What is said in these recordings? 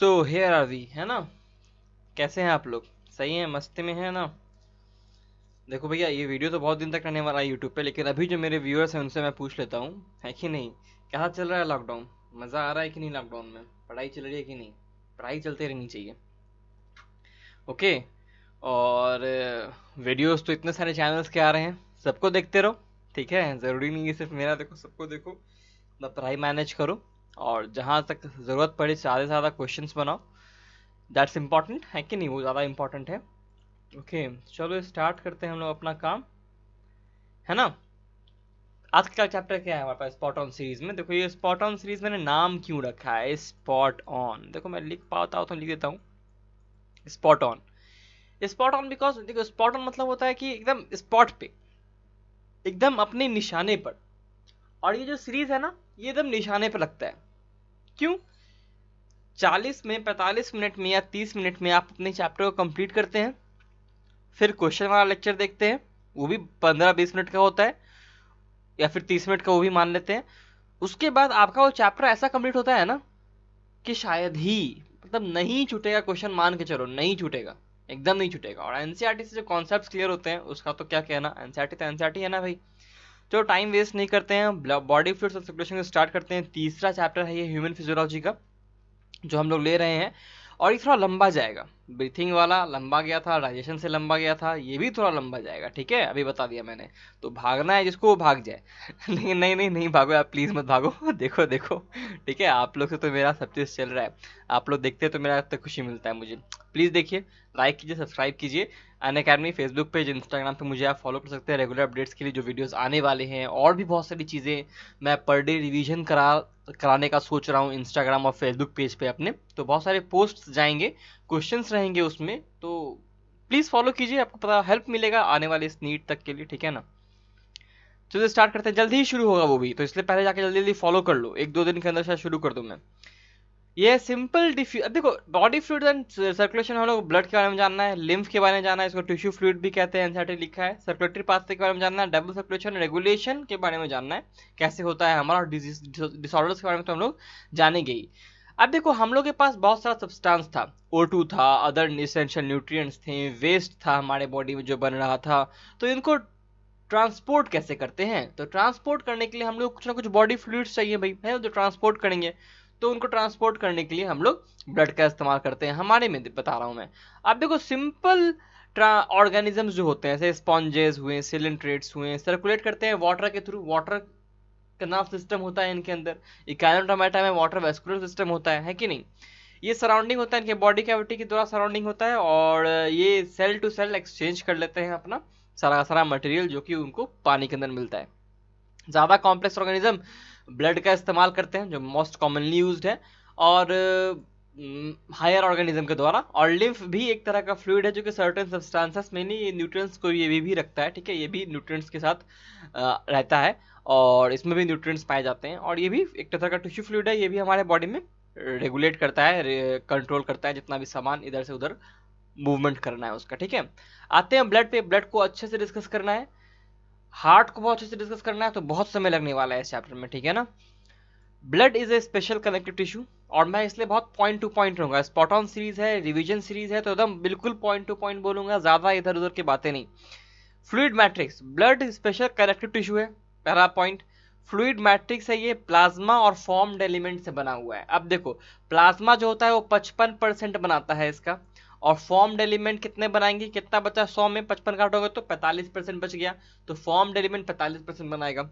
So here are we, है ना। कैसे हैं आप लोग? सही हैं, मस्ती में हैं ना। देखो भैया, ये वीडियो तो बहुत दिन तक रहने वाला है यूट्यूब पे, लेकिन अभी जो मेरे व्यूअर्स हैं उनसे मैं पूछ लेता हूँ, है कि नहीं। कैसा चल रहा है लॉकडाउन? मज़ा आ रहा है कि नहीं लॉकडाउन में? पढ़ाई चल रही है कि नहीं? पढ़ाई चलते रहनी चाहिए। ओके। और वीडियोस तो इतने सारे चैनल्स के आ रहे हैं, सबको देखते रहो। ठीक है, ज़रूरी नहीं है सिर्फ मेरा देखो, सबको देखो। अपना पढ़ाई मैनेज करो, और जहाँ तक ज़रूरत पड़े ज़्यादा से ज़्यादा क्वेश्चंस बनाओ। दैट्स इम्पॉर्टेंट, है कि नहीं? वो ज़्यादा इम्पॉर्टेंट है। ओके, चलो स्टार्ट करते हैं हम लोग अपना काम, है ना। आज का चैप्टर क्या है हमारे पास स्पॉट ऑन सीरीज में? देखो, ये स्पॉट ऑन सीरीज मैंने नाम क्यों रखा है स्पॉट ऑन, देखो मैं लिख पाता हूँ तो लिख देता हूँ spot on. Spot on because देखो, स्पॉट ऑन मतलब होता है कि एकदम स्पॉट पे, एकदम अपने निशाने पर। और ये जो सीरीज है ना, ये एकदम निशाने पर लगता है। क्यों? 40 में, 45 मिनट में या 30 मिनट में आप अपने चैप्टर को कंप्लीट करते हैं, फिर क्वेश्चन वाला लेक्चर देखते हैं, वो भी 15-20 मिनट का होता है, या फिर 30 मिनट का, वो भी मान लेते हैं। उसके बाद आपका वो चैप्टर ऐसा कंप्लीट होता है ना कि शायद ही, मतलब नहीं छूटेगा क्वेश्चन, मान के चलो नहीं छूटेगा, एकदम नहीं छूटेगा। और एनसीईआरटी से जो कॉन्सेप्ट्स क्लियर होते हैं उसका तो क्या कहना, एनसीईआरटी तो एनसीईआरटी है ना भाई। चलो टाइम वेस्ट नहीं करते हैं, बॉडी फ्लूइड्स और सर्कुलेशन स्टार्ट करते हैं। तीसरा चैप्टर है ये ह्यूमन फिजियोलॉजी का, जो हम लोग ले रहे हैं। और ये थोड़ा लंबा जाएगा, ब्रीथिंग वाला लंबा गया था, डाइजेशन से लंबा गया था, ये भी थोड़ा लंबा जाएगा। ठीक है, अभी बता दिया मैंने। तो भागना है जिसको वो भाग जाए। लेकिन नहीं नहीं नहीं भागो आप, प्लीज़ मत भागो। देखो देखो, ठीक है, आप लोग से तो मेरा सब चीज़ चल रहा है। आप लोग देखते हैं तो मेरा तो खुशी मिलता है मुझे। प्लीज़ देखिए, लाइक कीजिए, सब्सक्राइब कीजिए। अनअकैडमी फेसबुक पेज, इंस्टाग्राम पे मुझे आप फॉलो कर सकते हैं रेगुलर अपडेट्स के लिए, जो वीडियोस आने वाले हैं। और भी बहुत सारी चीज़ें मैं पर डे रिवीजन कराने का सोच रहा हूँ इंस्टाग्राम और फेसबुक पेज पे अपने। तो बहुत सारे पोस्ट्स जाएंगे, क्वेश्चंस रहेंगे उसमें, तो प्लीज़ फॉलो कीजिए, आपको पता हेल्प मिलेगा आने वाले इस नीट तक के लिए। ठीक है ना। चलिए स्टार्ट करते हैं, जल्दी ही शुरू होगा वो भी, तो इसलिए पहले जाके जल्दी जल्दी फॉलो कर लो, 1-2 दिन के अंदर शायद शुरू कर दूँ मैं। ये सिंपल अब देखो, बॉडी फ्लूइड एंड सर्कुलेशन, हम लोग ब्लड के बारे में जानना है, लिम्फ के बारे में जानना है, इसको टिश्यू फ्लूइड भी कहते हैं, एनसीईआरटी लिखा है। सर्कुलेटरी पाथवे के बारे में जानना है, डबल सर्कुलेशन रेगुलेशन के बारे में जानना है, कैसे होता है हमारा, और डिसऑर्डर्स के बारे में तो हम लोग जानेंगे ही। अब देखो, हम लोग के पास बहुत सारा सब्सटेंस था, O2 था, अदर इसेंशियल न्यूट्रिएंट्स थे, वेस्ट था हमारे बॉडी में जो बन रहा था। तो इनको ट्रांसपोर्ट कैसे करते हैं? तो ट्रांसपोर्ट करने के लिए हम लोग कुछ ना कुछ बॉडी फ्लूइड्स चाहिए भाई, है जो ट्रांसपोर्ट करेंगे। तो उनको ट्रांसपोर्ट करने के लिए हम लोग ब्लड का इस्तेमाल करते हैं, हमारे में बता रहा हूँ मैं। अब देखो, सिंपल ऑर्गेनिजम्स जो होते हैं, जैसे स्पॉन्जेस हुए, सिलेंट्रेट्स हुए, सर्कुलेट करते हैं वाटर के थ्रू। वाटर का नर्व सिस्टम होता है इनके अंदर। इकाइनोटोमेटा में वाटर वेस्कुलर सिस्टम होता है कि नहीं। ये सराउंडिंग होता है इनके बॉडी कैविटी के द्वारा सराउंडिंग होता है, और ये सेल टू सेल एक्सचेंज कर लेते हैं अपना सारा का सारा मटेरियल, जो कि उनको पानी के अंदर मिलता है। ज़्यादा कॉम्प्लेक्स ऑर्गेनिज्म ब्लड का इस्तेमाल करते हैं, जो मोस्ट कॉमनली यूज्ड है, और हायर ऑर्गेनिज्म के द्वारा। और लिम्फ भी एक तरह का फ्लूइड है, जो कि सर्टेन सब्सटेंसेस में नहीं, न्यूट्रिएंट्स को ये भी रखता है। ठीक है, ये भी न्यूट्रिएंट्स के साथ रहता है, और इसमें भी न्यूट्रिएंट्स पाए जाते हैं। और ये भी एक तरह का टिश्यू फ्लूइड है, ये भी हमारे बॉडी में रेगुलेट करता है, कंट्रोल करता है जितना भी सामान इधर से उधर मूवमेंट करना है उसका। ठीक है, आते हैं ब्लड पे। ब्लड को अच्छे से डिस्कस करना है, हार्ट को बहुत अच्छे से डिस्कस करना है, तो बहुत समय लगने वाला है इस चैप्टर में। ठीक है ना। Blood is a special connective tissue, और मैं इसलिए बहुत पॉइंट टू पॉइंट रहूंगा। स्पॉट ऑन सीरीज है, रिवीजन सीरीज है, तो एकदम बिल्कुल पॉइंट टू पॉइंट बोलूंगा, ज्यादा इधर उधर की बातें नहीं। Fluid matrix, blood special connective tissue है, पहला पॉइंट। फ्लूइड मैट्रिक्स है ये, प्लाज्मा और फॉर्म्ड एलिमेंट से बना हुआ है। अब देखो, प्लाज्मा जो होता है वो 55% बनाता है इसका, और फॉर्म्ड एलिमेंट कितने बनाएंगे, कितना बचा, 100 में 55 काटोगे तो 45% बच गया, तो फॉर्म्ड एलिमेंट 45% बनाएगा।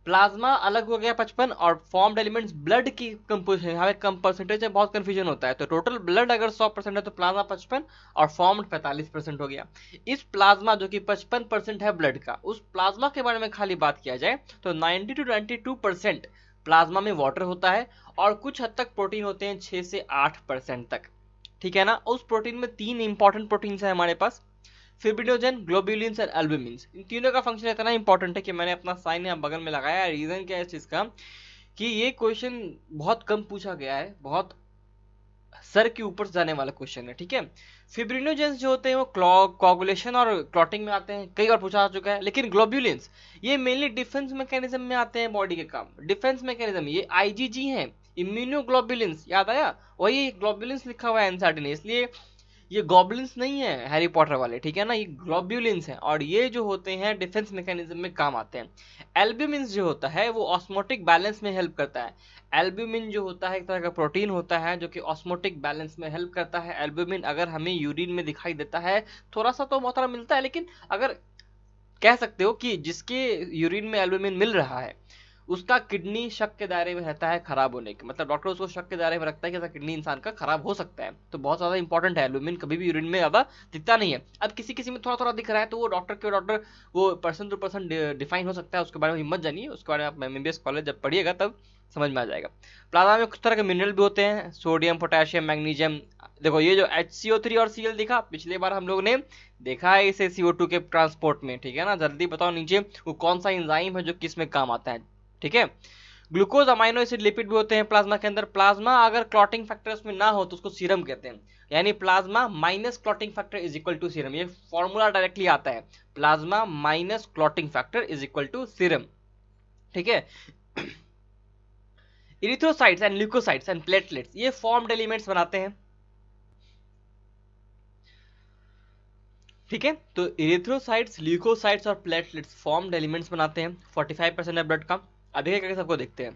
प्लाज्मा अलग हो गया 55, और फॉर्म्ड एलिमेंट्स ब्लड की कंपोजिशन, यहाँ पे कम परसेंटेज है, बहुत कंफ्यूजन होता है। तो टोटल ब्लड अगर 100% है तो प्लाज्मा 55 और फॉर्म्ड 45% हो गया। इस प्लाज्मा जो कि 55% है ब्लड का, उस प्लाज्मा के बारे में खाली बात किया जाए तो 90 to 92% प्लाज्मा में वाटर होता है, और कुछ हद तक प्रोटीन होते हैं, 6 से 8% तक। ठीक है ना। उस प्रोटीन में 3 इंपॉर्टेंट प्रोटीन्स है हमारे पास, फिब्रिनोजन, ग्लोब्यूलिन्स और एल्बुमिन्स। इन तीनों का फंक्शन इतना इंपॉर्टेंट है कि मैंने अपना साइन यहाँ बगल में लगाया है। रीजन क्या है इस चीज का, कि ये क्वेश्चन बहुत कम पूछा गया है, बहुत सर के ऊपर जाने वाला क्वेश्चन है। ठीक है, फिब्रिनोजेंस जो होते हैं वो कोगुलेशन और क्लॉटिंग में आते हैं, कई बार पूछा जा चुका है। लेकिन ग्लोब्यूलिन्स ये मेनली डिफेंस मैकेनिज्म में आते हैं, बॉडी के काम, डिफेंस मैकेनिज्म, ये आईजीजी हैं, इम्यूनोग्लोबुलिन्स, याद आया, वही ग्लोबुलिन्स लिखा हुआ है एनसीईआरटी ने, इसलिए ये गॉबलिन्स नहीं है हैरी पॉटर वाले, ठीक है ना, ये ग्लोब्यूलिन्स हैं, और ये जो होते हैं डिफेंस मैकेनिज्म में काम आते हैं। एल्ब्यूमिन जो होता है वो ऑस्मोटिक बैलेंस में हेल्प करता है। एल्ब्यूमिन जो होता है एक तरह का प्रोटीन होता है जो कि ऑस्मोटिक बैलेंस में हेल्प करता है। एल्ब्यूमिन अगर हमें यूरिन में दिखाई देता है, थोड़ा सा तो मात्रा मिलता है, लेकिन अगर कह सकते हो कि जिसके यूरिन में एल्ब्यूमिन मिल रहा है उसका किडनी शक के दायरे में रहता है खराब होने के, मतलब डॉक्टर उसको शक के दायरे में रखता है कि ऐसा किडनी इंसान का खराब हो सकता है। तो बहुत ज्यादा इंपॉर्टेंट है एल्ब्यूमिन, कभी भी यूरिन में ज्यादा दिखता नहीं है। अब किसी किसी में थोड़ा थोड़ा दिख रहा है तो वो डॉक्टर वो पर्सन टू पर्सन डिफाइन हो सकता है, उसके बारे में हिम्मत जानिए, उसके बारे में आप एमबीबीएस कॉलेज जब पढ़िएगा तब समझ में आ जाएगा। प्लाज्मा में कुछ तरह के मिनरल भी होते हैं, सोडियम, पोटेशियम, मैग्नीशियम। देखो ये जो HCO3 और Cl दिखा, पिछले बार हम लोग ने देखा है इसे CO2 के ट्रांसपोर्ट में, ठीक है ना। जल्दी बताओ नीचे वो कौन सा एंजाइम है जो किस में काम आता है, ठीक है। ग्लूकोज, अमाइनो एसिड, लिपिड भी होते हैं प्लाज्मा के अंदर। प्लाज्मा अगर क्लॉटिंग फैक्टर उसमें ना हो तो उसको सीरम कहते हैं, यानी plasma minus clotting factor is equal to serum. ये फॉर्मूला डायरेक्टली आता है, plasma minus clotting factor is equal to serum, ठीक है। Erythrocytes and leukocytes and platelets ये फॉर्म्ड एलिमेंट्स बनाते हैं, ठीक है। तो इरिथ्रोसाइट्स, ल्यूकोसाइट्स और प्लेटलेट्स फॉर्म्ड एलिमेंट्स बनाते हैं 45% है ब्लड का। अभी क्या करके सबको देखते हैं।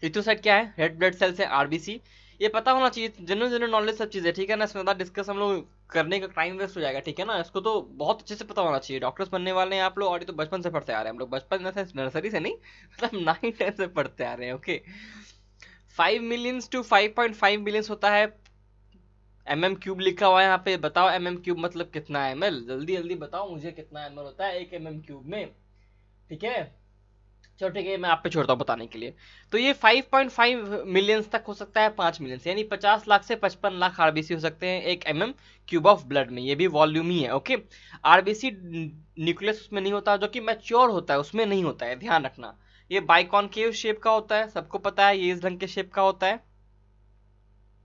इरिथ्रोसाइट क्या है? रेड ब्लड सेल्स है, आरबीसी। ये पता होना चाहिए, जनरल जनरल नॉलेज सब चीज़ है, ठीक है ना। इसमें ज़्यादा डिस्कस हम लोग करने का टाइम वेस्ट हो जाएगा, ठीक है ना। इसको तो बहुत अच्छे से पता होना चाहिए, डॉक्टर्स बनने वाले हैं आप लोग, और ये तो बचपन से पढ़ते आ रहे हैं हम लोग, बचपन नर्सरी से नहीं, मतलब 9-10 से पढ़ते आ रहे हैं, ओके। 5 मिलियंस टू 5.5 मिलियंस होता है। MM³ लिखा हुआ है यहाँ पे, बताओ MM³ मतलब कितना है ml, जल्दी जल्दी बताओ मुझे कितना ml होता है 1 MM³ में, ठीक है। चलो ठीक है, मैं आप पे छोड़ता हूँ बताने के लिए। तो ये 5.5 मिलियंस तक हो सकता है, 5 मिलियन यानी 50 लाख से 55 लाख आरबीसी हो सकते हैं 1 MM³ ऑफ ब्लड में, ये भी वॉल्यूम ही है, ओके। आरबीसी न्यूक्लियस उसमें नहीं होता, जो कि मैच्योर होता है उसमें नहीं होता है, ध्यान रखना। ये बाइकॉनकेव शेप का होता है, सबको पता है ये इस ढंग के शेप का होता है।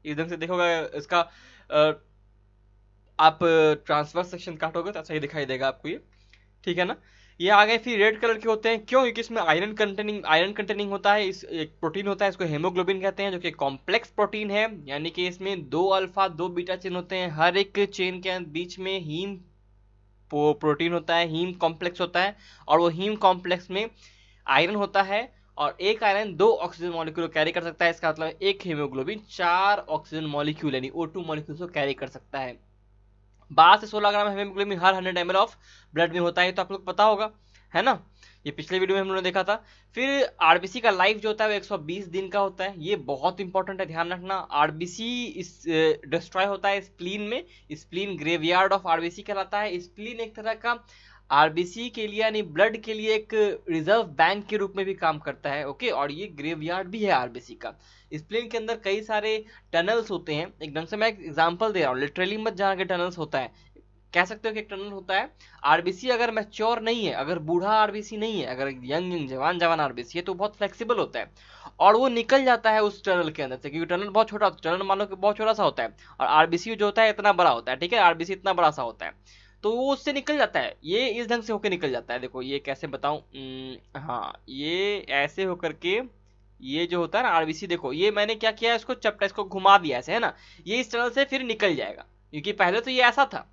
इस ढंग से देखोगे इसका आप ट्रांसफर सेक्शन काटोगे तो ऐसा ही दिखाई देगा आपको ये, ठीक है ना। ये आ गए फिर रेड कलर के होते हैं, क्यों? क्योंकि इसमें आयरन कंटेनिंग होता है, इस एक प्रोटीन होता है, इसको हेमोग्लोबिन कहते हैं, जो कि कॉम्प्लेक्स प्रोटीन है, यानी कि इसमें 2 अल्फा 2 बीटा चेन होते हैं, हर एक चेन के बीच में हीम प्रोटीन होता है, हीम कॉम्प्लेक्स होता है, और वो हीम कॉम्प्लेक्स में आयरन होता है, और एक आयरन 2 ऑक्सीजन मॉलिक्यूल कैरी कर सकता है। इसका मतलब एक हीमोग्लोबिन 4 ऑक्सीजन मॉलिक्यूल यानी O2 मॉलिक्यूल को कैरी कर सकता है। 12 से 16 ग्राम हेमोग्लोबिन हर 100 ml ऑफ ब्लड में होता है, तो आप लोग पता होगा, है ना। ये पिछले वीडियो में हम लोगों ने देखा था। फिर आरबीसी का लाइफ जो होता है वो 120 दिन का होता है, ये बहुत इंपॉर्टेंट है, ध्यान रखना। आरबीसी इस डिस्ट्रॉय होता है स्प्लीन में, स्प्लीन ग्रेवयार्ड ऑफ आरबीसी कहलाता है। स्प्लीन एक तरह का आरबीसी के लिए यानी ब्लड के लिए एक रिजर्व बैंक के रूप में भी काम करता है, ओके। और ये ग्रेवयार्ड भी है आरबीसी का। स्प्लीन के अंदर कई सारे टनल्स होते हैं, एक ढंग से मैं एग्जांपल दे रहा हूँ, लिटरली मत जाना कि टनल्स होता है, कह सकते हो कि एक टनल होता है। आरबीसी अगर मैच्योर नहीं है, अगर बूढ़ा आरबीसी नहीं है, अगर यंग जवान जवान आरबीसी है, तो बहुत फ्लेक्सिबल होता है और वो निकल जाता है उस टनल के अंदर से, क्योंकि टनल बहुत छोटा, टनल मान लो कि बहुत छोटा सा होता है, और आरबीसी जो होता है इतना बड़ा होता है, ठीक है। आरबीसी इतना बड़ा सा होता है, तो वो उससे निकल जाता है, ये इस ढंग से होकर निकल जाता है। देखो ये कैसे बताऊं, हाँ ये ऐसे होकर के, ये जो होता है ना आरबीसी, देखो ये मैंने क्या किया, इसको चपटा, इसको घुमा दिया ऐसे, है ना। ये इस टनल से फिर निकल जाएगा, क्योंकि पहले तो ये ऐसा था,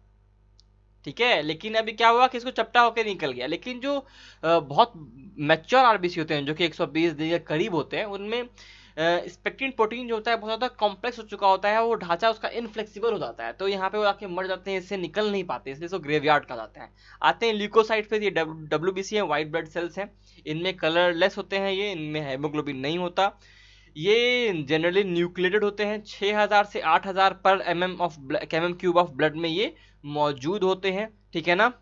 ठीक है। लेकिन अभी क्या हुआ कि इसको चपटा होकर निकल गया। लेकिन जो बहुत मैच्योर आरबीसी होते हैं, जो कि 120 दिन के करीब होते हैं, उनमें स्पेक्टिन प्रोटीन जो होता है बहुत ज़्यादा कॉम्प्लेक्स हो चुका होता है, वो ढांचा उसका इनफ्लेक्सिबल हो जाता है, तो यहाँ पे वो आके मर जाते हैं, इससे निकल नहीं पाते, इसलिए इसको ग्रेवयार्ड कहा जाता है। आते हैं ल्यूकोसाइट पे, ये WBC है, व्हाइट ब्लड सेल्स हैं, इनमें कलरलेस होते हैं, ये इनमें हेमोग्लोबिन नहीं होता। ये जनरली न्यूक्लिएटेड होते हैं, 6000 से 8000 पर MM³ ऑफ ब्लड में ये मौजूद होते हैं, ठीक है ना।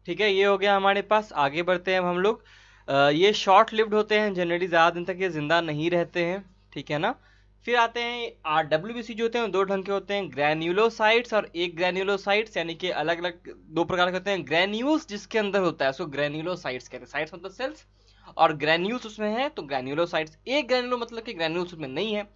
ठीक है, ये हो गया हमारे पास। आगे बढ़ते हैं अब हम लोग। ये शॉर्ट लिव्ड होते हैं, जनरली ज़्यादा दिन तक ये जिंदा नहीं रहते हैं, ठीक है ना। फिर आते हैं RWBC जो होते हैं, 2 ढंग के होते हैं, ग्रैन्युलोसाइट्स और एक ग्रैन्युलोसाइट्स, यानी कि अलग अलग 2 प्रकार के होते हैं। ग्रैन्यूल्स जिसके अंदर होता है उसको ग्रैन्युलोसाइट्स कहते हैं, साइट्स मतलब सेल्स, और ग्रैन्यूल्स उसमें है तो ग्रैन्युलोसाइट्स। एक ग्रैन्युलो मतलब कि ग्रैन्यूल्स उसमें नहीं है।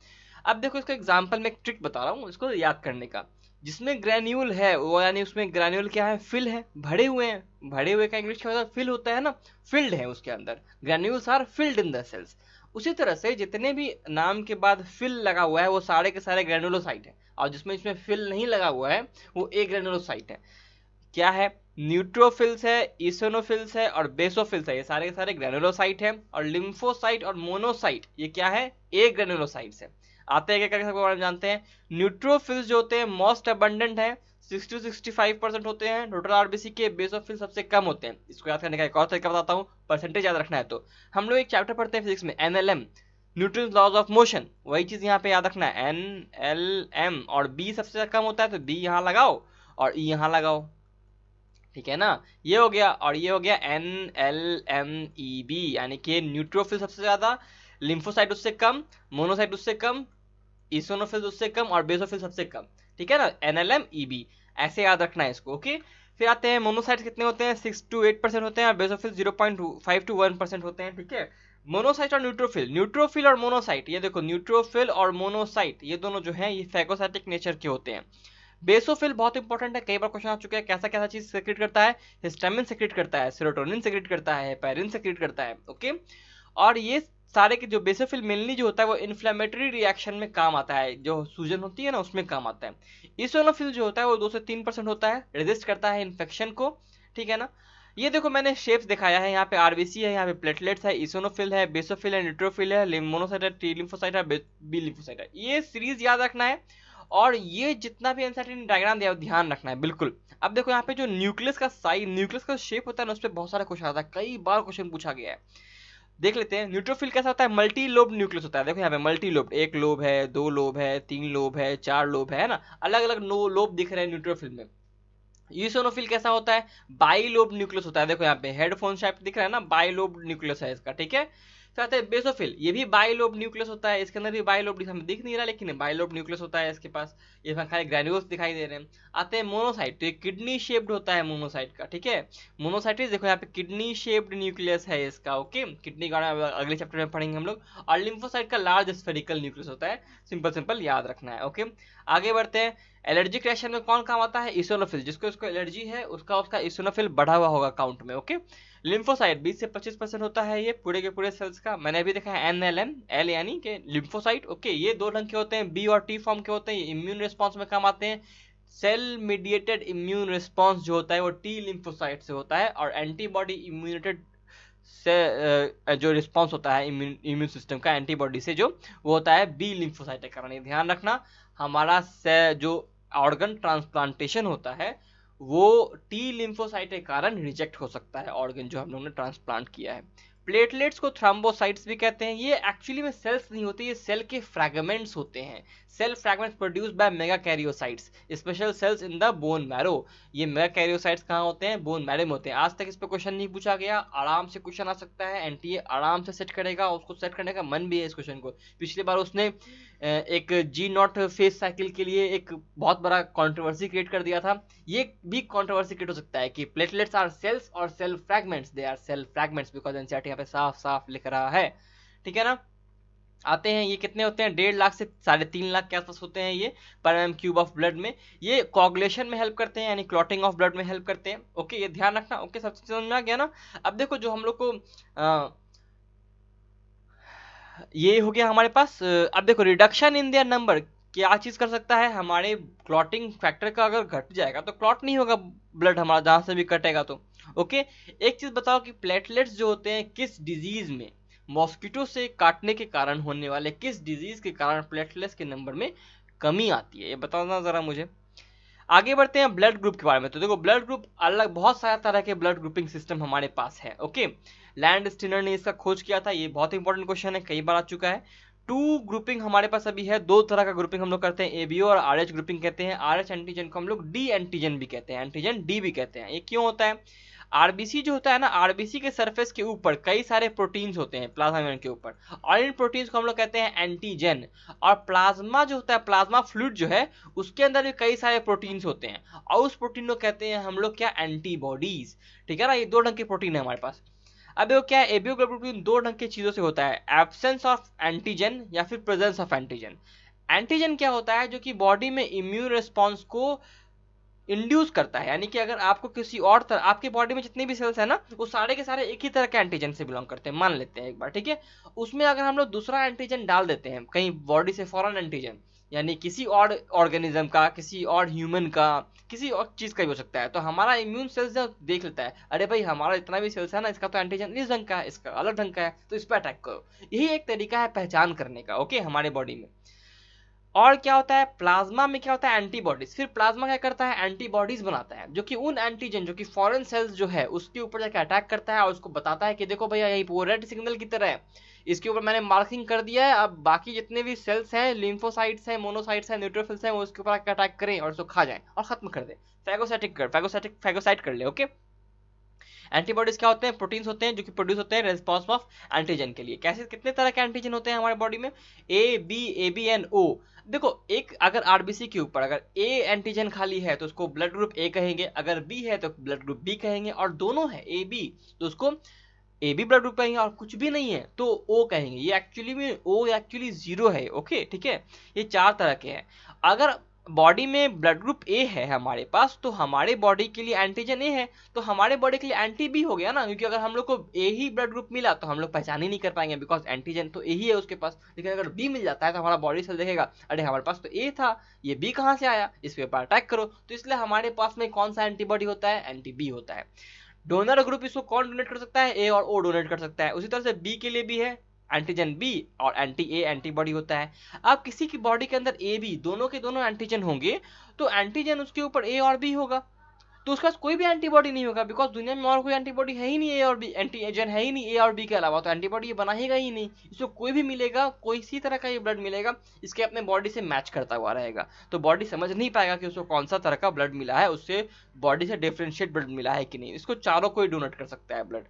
अब देखो इसका एग्जाम्पल में एक ट्रिक बता रहा हूँ इसको याद करने का। जिसमें ग्रैन्यूल है वो, यानी उसमें ग्रैन्यूल क्या है, फिल है, भरे हुए हैं। भरे हुए का इंग्लिश क्या होता है, फिल होता है ना, फिल्ड है उसके अंदर, granules are filled in the cells. उसी तरह से जितने भी नाम के बाद फिल लगा हुआ है वो सारे के सारे ग्रेनुलोसाइट है, और जिसमें इसमें फिल नहीं लगा हुआ है वो ए ग्रेनुलोसाइट है। क्या है? न्यूट्रोफिल्स है, इसोनोफिल्स है और बेसोफिल्स है, ये सारे के सारे ग्रेनुलोसाइट है। और लिम्फोसाइट और मोनोसाइट ये क्या है? ए ग्रेनुलोसाइट्स है। आते हैं क्या सबके बारे में जानते हैं। न्यूट्रोफिल्स जो होते हैं मोस्ट अबंडेंट है, 60-65% होते हैं टोटल आरबीसी के। बेसोफिल सबसे कम होते हैं। इसको याद करने का एक और तरीका बताता हूँ, परसेंटेज याद रखना है तो। हम लोग एक चैप्टर पढ़ते हैं फिजिक्स में, NLM, Newton laws of motion, वही चीज यहाँ पे याद रखना है, एनएलएम। और बी सबसे कम होता है तो बी यहाँ लगाओ और ई यहाँ लगाओ, ठीक है ना। ये हो गया, और ये हो गया N L M E B, यानी कि न्यूट्रोफिल सबसे ज्यादा, लिम्फोसाइट उससे कम, मोनोसाइट उससे कम, इसोनोफिल उससे कम और बेसोफिल सबसे कम, ठीक है ना। एनएलएम ईबी, ऐसे याद रखना है इसको, ओके। फिर आते हैं मोनोसाइट कितने होते हैं, 6-8% होते हैं, और बेसोफिल 0.5-1% होते हैं, ठीक है। मोनोसाइट और न्यूट्रोफिल, न्यूट्रोफिल और मोनोसाइट, ये देखो न्यूट्रोफिल और मोनोसाइट ये दोनों जो है ये फैगोसाइटिक नेचर के होते हैं। बेसोफिल बहुत इंपॉर्टेंट है, कई बार क्वेश्चन आ चुके हैं, कैसा कैसा चीज सेक्रेट करता है, हिस्टामिन सेक्रेट करता है, सेरोटोनिन सेक्रेट करता है, हेपेरिन सेक्रेट करता है, ओके। और ये सारे के जो बेसोफिल मेनली जो होता है वो इन्फ्लेमेटरी रिएक्शन में काम आता है, जो सूजन होती है ना उसमें काम आता है। इसोनोफिल जो होता है वो 2 से 3% होता है, रेजिस्ट करता है इन्फेक्शन को, ठीक है ना। ये देखो मैंने शेप्स दिखाया है, यहाँ पे आरबीसी है, यहाँ पे प्लेटलेट्स है, इसोनोफिल है, बेसोफिल है, न्यूट्रोफिल है, मोनोसाइट है, टी लिम्फोसाइट है, बी लिम्फोसाइट है। ये सीरीज याद रखना है, और ये जितना भी एनसीईआरटी डायग्राम दिया ध्यान रखना है बिल्कुल। अब देखो यहाँ पे जो न्यूक्लियस का साइज, न्यूक्लियस का शेप होता है ना, उस पर बहुत सारा क्वेश्चन आता है, कई बार क्वेश्चन पूछा गया है। देख लेते हैं न्यूट्रोफिल कैसा होता है, मल्टी लोब न्यूक्लियस होता है। देखो यहाँ पे मल्टी लोब, एक लोब है, दो लोब है, तीन लोब है, चार लोब है ना, अलग अलग नो लोब दिख रहे हैं न्यूट्रोफिल में। यूसोनोफिल कैसा होता है, बाई लोब न्यूक्लियस होता है। देखो यहाँ पे हेडफोन शेप दिख रहा है ना, बाई लोब न्यूक्लियस है इसका, ठीक है। फिर आता है बेसोफिल, ये भी बाई लोब न्यूक्लियस होता है, इसके अंदर भी बाई लोब हमें दिख नहीं रहा लेकिन बाई लोब न्यूक्लियस होता है इसके पास, ये खाली ग्रैन्यूल्स दिखाई दे रहे हैं। आते हैं मोनोसाइट, तो ये किडनी शेप्ड होता है मोनोसाइट का, ठीक है। मोनोसाइटिस देखो यहाँ पे किडनी शेप्ड न्यूक्लियस है इसका, ओके। किडनी का अगले चैप्टर में पढ़ेंगे हम लोग। और लिम्फोसाइट का लार्ज स्फेरिकल न्यूक्लियस होता है, सिंपल सिंपल याद रखना है, ओके। आगे बढ़ते हैं। एलर्जिक रिएक्शन में कौन काम आता है, इसोनोफिल, जिसको इसको एलर्जी है उसका उसका इसोनोफिल बढ़ा हुआ होगा काउंट में, ओके। लिम्फोसाइट 20 से 25% होता है ये पूरे के पूरे सेल्स का, मैंने अभी देखा है एनएलएम, एल यानी कि लिम्फोसाइट, ओके। ये दो ढंग के होते हैं, बी और टी फॉर्म के होते हैं, ये इम्यून रिस्पॉन्स में काम आते हैं। सेल मीडिएटेड इम्यून रिस्पॉन्स जो होता है वो टी लिम्फोसाइट से होता है, और एंटीबॉडी इम्यूनेटेड से जो रिस्पॉन्स होता है इम्यून सिस्टम का एंटीबॉडी से जो, वो होता है बी लिम्फोसाइट के कारण। ये ध्यान रखना, हमारा जो ऑर्गन ट्रांसप्लांटेशन होता है वो टी लिम्फोसाइट के कारण रिजेक्ट हो सकता है, ऑर्गन जो हम लोगों ने ट्रांसप्लांट किया है। प्लेटलेट्स को थ्रोम्बोसाइट्स भी कहते हैं। ये एक्चुअली में सेल्स नहीं होते, ये सेल के फ्रैगमेंट्स होते हैं। Cell fragments produced by megakaryocytes, special cells in the bone marrow. ये मेगाकैरियोसाइट्स कहाँ होते हैं, बोन मैरो में होते हैं। आज तक इस पर क्वेश्चन नहीं पूछा गया, आराम से क्वेश्चन आ सकता है, एनटीए आराम से सेट करेगा, उसको सेट करने का मन भी है इस क्वेश्चन को। पिछली बार उसने एक जी नॉट फेस साइकिल के लिए एक बहुत बड़ा कंट्रोवर्सी क्रिएट कर दिया था। ये भी कंट्रोवर्सी क्रिएट हो सकता है कि प्लेटलेट्स आर सेल्स और cell fragments, they are cell fragments, because NCERT यहाँ पे साफ साफ लिख रहा है, ठीक है ना। आते हैं, ये कितने होते हैं, 1.5 लाख से 3.5 लाख के आसपास होते हैं ये पर एम क्यूब ऑफ ब्लड में। ये कोगुलेशन में हेल्प करते हैं, यानी क्लॉटिंग ऑफ ब्लड में हेल्प करते हैं, ओके। ये ध्यान रखना, ओके। सब चीज समझ में आ गया ना। अब देखो जो हम लोग को ये हो गया हमारे पास। अब देखो रिडक्शन इन देयर नंबर क्या चीज कर सकता है, हमारे क्लॉटिंग फैक्टर का अगर घट जाएगा तो क्लॉट नहीं होगा ब्लड हमारा, जहां से भी कटेगा तो, ओके। एक चीज बताओ कि प्लेटलेट्स जो होते हैं किस डिजीज में, मॉस्किटो से काटने के कारण होने वाले किस डिजीज के कारण प्लेटलेट्स के नंबर में कमी आती है, ये बताना जरा मुझे। आगे बढ़ते हैं ब्लड ग्रुप के बारे में। तो देखो ब्लड ग्रुप अलग, बहुत सारा तरह के ब्लड ग्रुपिंग सिस्टम हमारे पास है, ओके। लैंड स्टीनर ने इसका खोज किया था, ये बहुत इंपॉर्टेंट क्वेश्चन है, कई बार आ चुका है। टू ग्रुपिंग हमारे पास अभी है, दो तरह का ग्रुपिंग हम लोग करते हैं, एबीओ और आरएच ग्रुपिंग कहते हैं। आरएच एंटीजन को हम लोग डी एंटीजन भी कहते हैं, एंटीजन डी भी कहते हैं। ये क्यों होता है, आरबीसी जो होता है ना, आरबीसी के सरफेस के ऊपर कई सारे प्रोटीन्स होते हैं, प्लाज्मा मेम्ब्रेन के ऊपर, और इन प्रोटीन्स को हम लोग कहते हैं एंटीजन। और प्लाज्मा जो होता है, प्लाज्मा फ्लूइड जो है, उसके अंदर भी कई सारे प्रोटीन्स होते हैं, और उस प्रोटीन को कहते हैं हम लोग क्या, एंटीबॉडीज, ठीक है ना। ये दो ढंग के प्रोटीन है हमारे पास। अब वो क्या है, एबीओ ग्लोबुलिन दो ढंग की चीजों से होता है, एब्सेंस ऑफ एंटीजन या फिर प्रेजेंस ऑफ एंटीजन। एंटीजन क्या होता है, जो कि बॉडी में इम्यून रिस्पॉन्स को इंड्यूस करता है, यानी कि अगर आपको किसी और तरह, आपके बॉडी में जितने भी सेल्स है ना, वो सारे के सारे एक ही तरह के एंटीजन से बिलोंग करते हैं, मान लेते हैं एक बार, ठीक है। उसमें अगर हम लोग दूसरा एंटीजन डाल देते हैं कहीं बॉडी से फॉरेन एंटीजन, यानी किसी और ऑर्गेनिज्म का, किसी और ह्यूमन का, किसी और चीज का भी हो सकता है, तो हमारा इम्यून सेल्स जो देख लेता है, अरे भाई हमारा इतना भी सेल्स है ना, इसका तो एंटीजन इस ढंग का है, इसका अलग ढंग का है, तो इस पर अटैक करो। यही एक तरीका है पहचान करने का, ओके, हमारे बॉडी में। और क्या होता है प्लाज्मा में, क्या होता है एंटीबॉडीज। फिर प्लाज्मा क्या करता है, एंटीबॉडीज बनाता है, जो कि उन एंटीजन, जो कि फॉरेन सेल्स जो है उसके ऊपर जाकर अटैक करता है और उसको बताता है कि देखो भैया यही वो रेड सिग्नल की तरह है, इसके ऊपर मैंने मार्किंग कर दिया है, अब बाकी जितने भी सेल्स हैं, लिम्फोसाइट्स हैं, मोनोसाइट्स हैं, न्यूट्रोफिल्स हैं, वो उसके ऊपर आकर अटैक करें और उसको खा जाएं और खत्म कर दे, फैगोसाइट कर ले, ओके। एंटीबॉडीज क्या होते हैं, प्रोटीन्स होते हैं जो कि प्रोड्यूस होते हैं रिस्पॉन्स ऑफ एंटीजन के लिए। कैसे, कितने तरह के एंटीजन होते हैं हमारे बॉडी में, ए बी एंड ओ। देखो, एक अगर आरबीसी के ऊपर अगर ए एंटीजन खाली है तो उसको ब्लड ग्रुप ए कहेंगे, अगर बी है तो ब्लड ग्रुप बी कहेंगे, और दोनों है ए बी तो उसको ए बी ब्लड ग्रुप कहेंगे, और कुछ भी नहीं है तो ओ कहेंगे। ये एक्चुअली में ओ एक्चुअली जीरो है, ओके, ठीक है। ये चार तरह के हैं। अगर बॉडी में ब्लड ग्रुप ए है हमारे पास, तो हमारे बॉडी के लिए एंटीजन ए है, तो हमारे बॉडी के लिए एंटी बी हो गया ना, क्योंकि अगर हम लोग को ए ही ब्लड ग्रुप मिला तो हम लोग पहचान ही नहीं कर पाएंगे, बिकॉज एंटीजन तो ए ही है उसके पास। लेकिन अगर बी मिल जाता है तो हमारा बॉडी सेल देखेगा, अरे हमारे पास तो ए था, ये बी कहाँ से आया, इसके ऊपर अटैक करो। तो इसलिए हमारे पास में कौन सा एंटीबॉडी होता है, एंटी बी होता है। डोनर ग्रुप इसको कौन डोनेट कर सकता है, ए और ओ डोनेट कर सकता है। उसी तरह से बी के लिए भी है एंटीजन बी, और एंटी ए एंटीबॉडी होता है। अब किसी की बॉडी के अंदर ए बी दोनों के दोनों एंटीजन होंगे, तो एंटीजन उसके ऊपर ए और बी होगा, तो उसका कोई भी एंटीबॉडी नहीं होगा, बिकॉज दुनिया में और कोई एंटीबॉडी है ही नहीं, ए और बी एंटीजन है ही नहीं ए और बी के अलावा, तो एंटीबॉडी ये बनाएगा ही नहीं। इसको कोई भी मिलेगा, कोई इसी तरह का ये ब्लड मिलेगा, इसके अपने बॉडी से मैच करता हुआ रहेगा, तो बॉडी समझ नहीं पाएगा कि उसको कौन सा तरह का ब्लड मिला है, उससे बॉडी से डिफरेंशिएट ब्लड मिला है कि नहीं। इसको चारों को ही डोनेट कर सकता है ब्लड।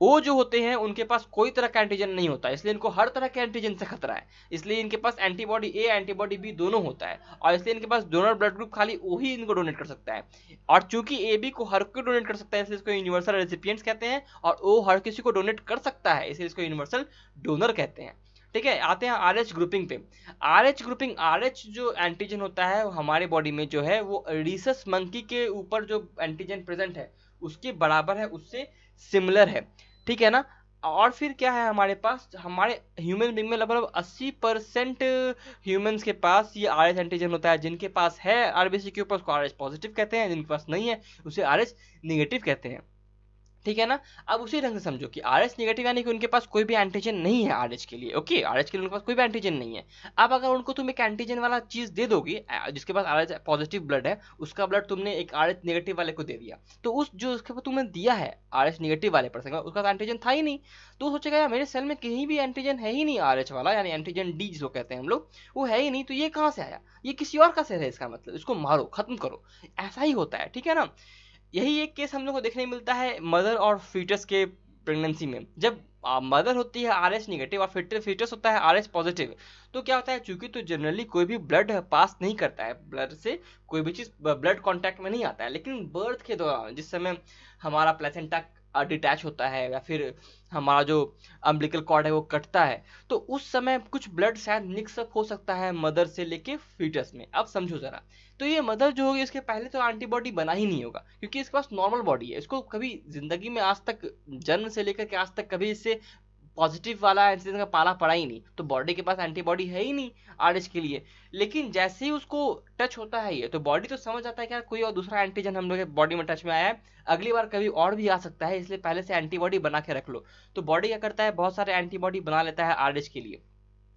ओ जो होते हैं उनके पास कोई तरह का एंटीजन नहीं होता, इसलिए इनको हर तरह के एंटीजन से खतरा है, इसलिए इनके पास एंटीबॉडी ए एंटीबॉडी बी दोनों होता है, और इसलिए इनके पास डोनर ब्लड ग्रुप खाली ओ ही इनको डोनेट कर सकता है। और चूंकि ए बी को हर कोई डोनेट कर सकता है, इसलिए इसको यूनिवर्सल रेसिपिएंट्स कहते हैं, और ओ हर किसी को डोनेट कर सकता है, इसलिए इसको यूनिवर्सल डोनर कहते हैं। ठीक है, आते हैं आर एच ग्रुपिंग पे। R H grouping, R H जो एंटीजन होता है हमारे बॉडी में जो है, वो रीसस मंकी के ऊपर जो एंटीजन प्रेजेंट है उसके बराबर है, उससे सिमिलर है, ठीक है ना। और फिर क्या है हमारे पास, हमारे ह्यूमन बींग में लगभग 80% ह्यूमंस के पास ये आर एच एंटीजन होता है। जिनके पास है आरबीसी के ऊपर उसको आर एच पॉजिटिव कहते हैं, जिनके पास नहीं है उसे आर एच निगेटिव कहते हैं, ठीक है ना। अब उसी ढंग से समझो कि आर एच निगेटिव यानी कि उनके पास कोई भी एंटीजन नहीं है आर एच के लिए, ओके, आर एच के लिए उनके पास कोई भी एंटीजन नहीं है। अब अगर उनको तुम एक एंटीजन वाला चीज दे दोगी, जिसके पास आर एच पॉजिटिव ब्लड है, उसका ब्लड तुमने एक आर एच निगेटिव वाले को दे दिया, तो उस जो उसके पास तुमने दिया है आर एच निगेटिव वाले पर्सन का, उसका एंटीजन था ही नहीं, तो सोचेगा यार मेरे सेल में कहीं भी एंटीजन है ही नहीं आर एच वाला, यानी एंटीजन डी जिसको कहते हैं हम लोग, वो है ही नहीं, तो ये कहाँ से आया, ये किसी और का सेल है, इसका मतलब इसको मारो, खत्म करो। ऐसा ही होता है, ठीक है ना। यही एक केस हम लोग को देखने को मिलता है मदर और फीटस के प्रेगनेंसी में। जब मदर होती है आर एच निगेटिव और फीटस होता है आर एच पॉजिटिव, तो क्या होता है, चूंकि तो जनरली कोई भी ब्लड पास नहीं करता है, ब्लड से कोई भी चीज ब्लड कांटेक्ट में नहीं आता है, लेकिन बर्थ के दौरान जिस समय हमारा प्लेसेंटा डिटैच होता है या फिर हमारा जो अम्बिलिकल कॉर्ड है वो कटता है, तो उस समय कुछ ब्लड शायद मिक्स अप हो सकता है मदर से लेके फीटस में। अब समझो जरा, तो ये मदर जो होगी इसके पहले तो एंटीबॉडी बना ही नहीं होगा, क्योंकि इसके पास नॉर्मल बॉडी है, इसको कभी जिंदगी में आज तक, जन्म से लेकर के आज तक कभी इससे पॉजिटिव वाला इंसिडेंट का पाला पड़ा ही नहीं, तो बॉडी के पास एंटीबॉडी है ही नहीं आरएच के लिए। लेकिन जैसे ही उसको टच होता है ये, तो बॉडी तो समझ आता है कि यार कोई और दूसरा एंटीजन हम लोग के बॉडी में टच में आया है, अगली बार कभी और भी आ सकता है, इसलिए पहले से एंटीबॉडी बना के रख लो। तो बॉडी क्या करता है, बहुत सारे एंटीबॉडी बना लेता है आरएच के लिए।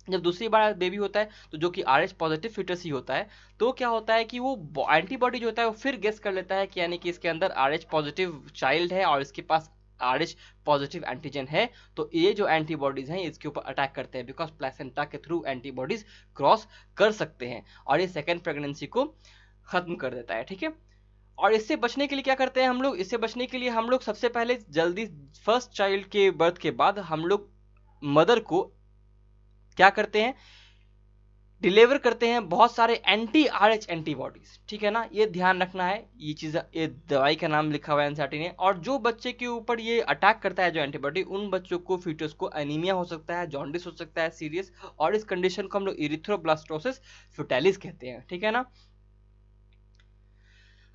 जब दूसरी बार बेबी होता है, तो जो कि आर एच पॉजिटिव फीटस ही होता है, तो क्या होता है कि वो एंटीबॉडी जो होता है वो फिर गेस कर लेता है कि यानी कि इसके अंदर आर एच पॉजिटिव चाइल्ड है और इसके पास आर एच पॉजिटिव एंटीजन है, तो ये जो एंटीबॉडीज हैं इसके ऊपर अटैक करते हैं, बिकॉज प्लेसेंटा के थ्रू एंटीबॉडीज क्रॉस कर सकते हैं, और ये सेकेंड प्रेगनेंसी को खत्म कर देता है, ठीक है। और इससे बचने के लिए क्या करते हैं हम लोग, इससे बचने के लिए हम लोग सबसे पहले जल्दी फर्स्ट चाइल्ड के बर्थ के बाद हम लोग मदर को क्या करते हैं, डिलीवर करते हैं बहुत सारे एंटी आर एच एंटीबॉडीज, ठीक है ना। ये ध्यान रखना है, ये चीज, ये दवाई का नाम लिखा हुआ है एनसीईआरटी ने। और जो बच्चे के ऊपर ये अटैक करता है जो एंटीबॉडी, उन बच्चों को फीटस को एनीमिया हो सकता है, जॉन्डिस हो सकता है सीरियस, और इस कंडीशन को हम लोग इरिथ्रोब्लास्टोसिस फुटालिस कहते हैं, ठीक है ना।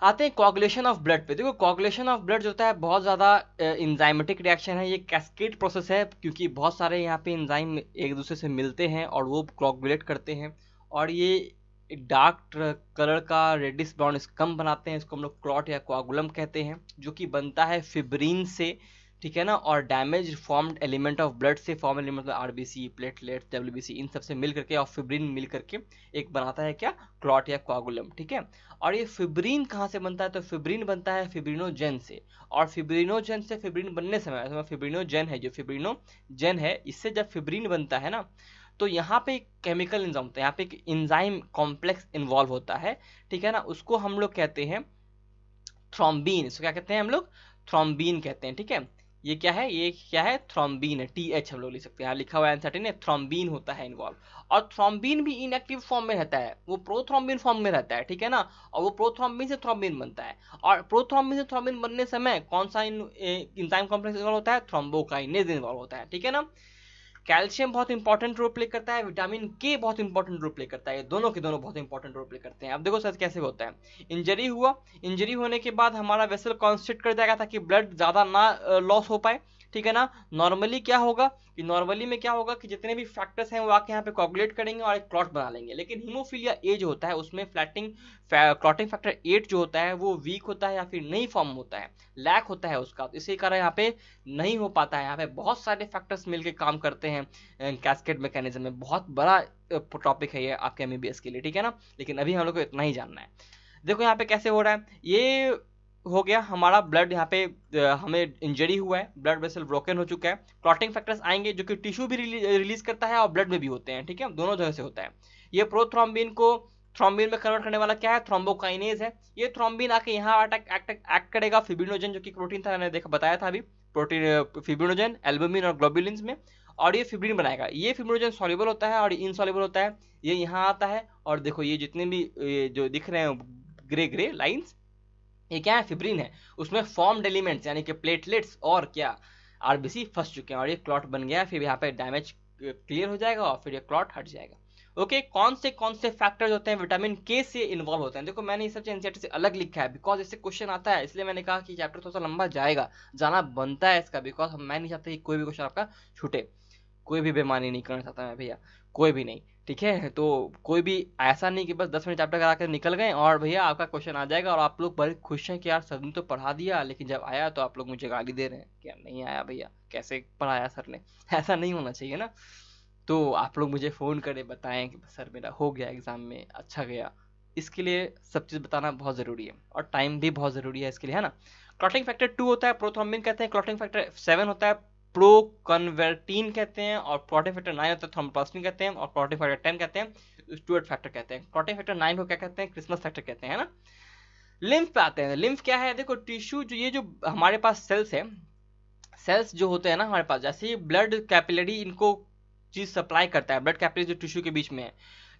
आते हैं कोagulation ऑफ ब्लड पे। देखो कोagulation ऑफ ब्लड जो होता है बहुत ज़्यादा इंजाइमेटिक रिएक्शन है, ये कैस्केड प्रोसेस है, क्योंकि बहुत सारे यहाँ पे इंजाइम एक दूसरे से मिलते हैं और वो कोagulate करते हैं, और ये एक डार्क कलर का रेडिश ब्राउन स्कम बनाते हैं। इसको हम लोग क्लॉट या कोआगुलम कहते हैं, जो कि बनता है फिब्रिन से, ठीक है ना, और damage formed element of blood से, फॉर्म एलिमेंट मतलब आरबीसी, प्लेटलेट, डब्ल्यूबीसी, इन सब से मिल करके और फिब्रिन मिल करके एक बनाता है क्या, क्लॉट या कोआगुलम, ठीक है। और ये फिब्रिन कहाँ से बनता है, तो फिब्रिन बनता है फिब्रिनोजेन से, और फिब्रिनोजेन से फिब्रिन बनने समय फिब्रिनोजेन है, जो फिब्रिनोजेन है, इससे जब फिब्रिन बनता है ना, तो यहाँ पे एक केमिकल एंजाइम होता है, यहाँ पे एक एंजाइम कॉम्प्लेक्स इन्वॉल्व होता है, ठीक है ना, उसको हम लोग कहते हैं थ्रोम्बीन। इसको क्या कहते हैं हम लोग, थ्रोम्बीन कहते हैं, ठीक है। ये क्या है, ये क्या है, थ्रोम्बीन है, TH हम लोग लिख सकते हैं, यहाँ लिखा हुआ है एंथेटिन है, थ्रोम्बीन होता है इन्वॉल्व। और थ्रोम्बीन भी इनएक्टिव फॉर्म में रहता है, वो प्रोथ्रोम्बिन फॉर्म में रहता है, ठीक है ना, और वो प्रोथ्रोम्बिन से थ्रोम्बिन बनता है, और प्रोथ्रोम्बिन से थ्रोम्बिन बनने समय कौन सा इंजाइम कॉम्प्लेक्स इन्वॉल्व होता है, थ्रोम्बोकाइनेज इन्वॉल्व होता है, ठीक है ना। कैल्शियम बहुत इंपॉर्टेंट रोल प्ले करता है, विटामिन के बहुत इंपॉर्टेंट रोल प्ले करता है, दोनों के दोनों बहुत इंपॉर्टेंट रोल प्ले करते हैं। अब देखो सर कैसे होता है, इंजरी हुआ, इंजरी होने के बाद हमारा वेसल कॉन्स्ट्रिक्ट कर जाएगा ताकि ब्लड ज़्यादा ना लॉस हो पाए, ठीक है ना। नॉर्मली क्या होगा कि नॉर्मली में क्या होगा कि जितने भी फैक्टर्स हैं वो आके यहाँ पे कोगुलेट करेंगे और एक क्लॉट बना लेंगे, लेकिन हीमोफीलिया ए जो होता है उसमें फ्लैटिंग क्लॉटिंग फैक्टर 8 जो होता है वो वीक होता है या फिर नहीं फॉर्म होता है, लैक होता है उसका, तो इसी कारण यहाँ पे नहीं हो पाता है। यहाँ पे बहुत सारे फैक्टर्स मिलके काम करते हैं कैस्केड मैकेनिज्म में, बहुत बड़ा टॉपिक है ये आपके एमबीबीएस के लिए, ठीक है ना, लेकिन अभी हम लोग को इतना ही जानना है। देखो यहाँ पे कैसे हो रहा है, ये हो गया हमारा ब्लड, यहाँ पे हमें इंजरी हुआ है, ब्लड वेसल ब्रोकन हो चुका है, क्लॉटिंग फैक्टर्स आएंगे जो कि टिश्यू भी रिलीज करता है और ब्लड में भी होते हैं, ठीक है, दोनों जगह से होता है। ये प्रोथ्रोम्बिन को थ्रोम्बिन में कन्वर्ट करने वाला क्या है, थ्रोम्बोकाइनेज है। ये थ्रोम्बिन आके यहाँ एक्ट करेगा फिब्रिनोजन, जो कि प्रोटीन था, मैंने देखा बताया था अभी, प्रोटीन फिब्रिनोजन, एल्बुमिन और ग्लोबुलिन्स में, और ये फिब्रिन बनाएगा। ये फिब्रिनोजन सॉल्युबल होता है और इनसॉल्युबल होता है, ये यहाँ आता है, और देखो ये जितने भी ये जो दिख रहे हैं ग्रे ग्रे लाइंस, ये क्या है, फिब्रिन है, उसमें फॉर्म्ड एलिमेंट्स यानी कि प्लेटलेट्स और क्या, आरबीसी फंस चुके हैं, और ये क्लॉट बन गया, फिर यहाँ पे डैमेज क्लियर हो जाएगा और फिर ये क्लॉट हट जाएगा। ओके, कौन से फैक्टर्स होते हैं विटामिन के से इन्वॉल्व होते हैं। देखो मैंने ये सब एनसीईआरटी से अलग लिखा है बिकॉज इससे क्वेश्चन आता है, इसलिए मैंने कहा कि चैप्टर थोड़ा सा लंबा जाएगा, जाना बनता है इसका, बिकॉज मैं नहीं चाहता कि कोई भी क्वेश्चन आपका छूटे, कोई भी बेईमानी नहीं करना चाहता मैं भैया, कोई भी नहीं, ठीक है। तो कोई भी ऐसा नहीं कि बस 10 मिनट चैप्टर करा कर निकल गए और भैया आपका क्वेश्चन आ जाएगा और आप लोग बड़े खुश हैं कि यार सर ने तो पढ़ा दिया, लेकिन जब आया तो आप लोग मुझे गाली दे रहे हैं कि यार नहीं आया भैया, कैसे पढ़ाया सर ने, ऐसा नहीं होना चाहिए ना। तो आप लोग मुझे फ़ोन करें, बताएं कि सर मेरा हो गया एग्ज़ाम में, अच्छा गया, इसके लिए सब चीज़ बताना बहुत ज़रूरी है और टाइम भी बहुत ज़रूरी है इसके लिए, है ना। क्लॉटिंग फैक्टर 2 होता है, प्रोथ्रोम्बिन कहते हैं, क्लॉटिंग फैक्टर 7 होता है, प्रो कन्वर्टीन कहते हैं, और क्लॉटिंग फैक्टर 9 होता है, थ्रोम्बोप्लास्टिन कहते हैं, और क्लॉटिंग फैक्टर 10 कहते हैं स्टुअर्ट फैक्टर कहते हैं। क्लॉटिंग फैक्टर 9 को क्या कहते हैं, क्रिसमस फैक्टर कहते हैं, है ना। लिम्फ पे आते हैं, लिम्फ क्या है, देखो टिश्यू जो ये जो हमारे पास सेल्स है, सेल्स जो होते हैं ना हमारे पास, जैसे ही ब्लड कैपिलरी इनको चीज सप्लाई करता है, ब्लड कैपिलरी जो टिश्यू के बीच में है,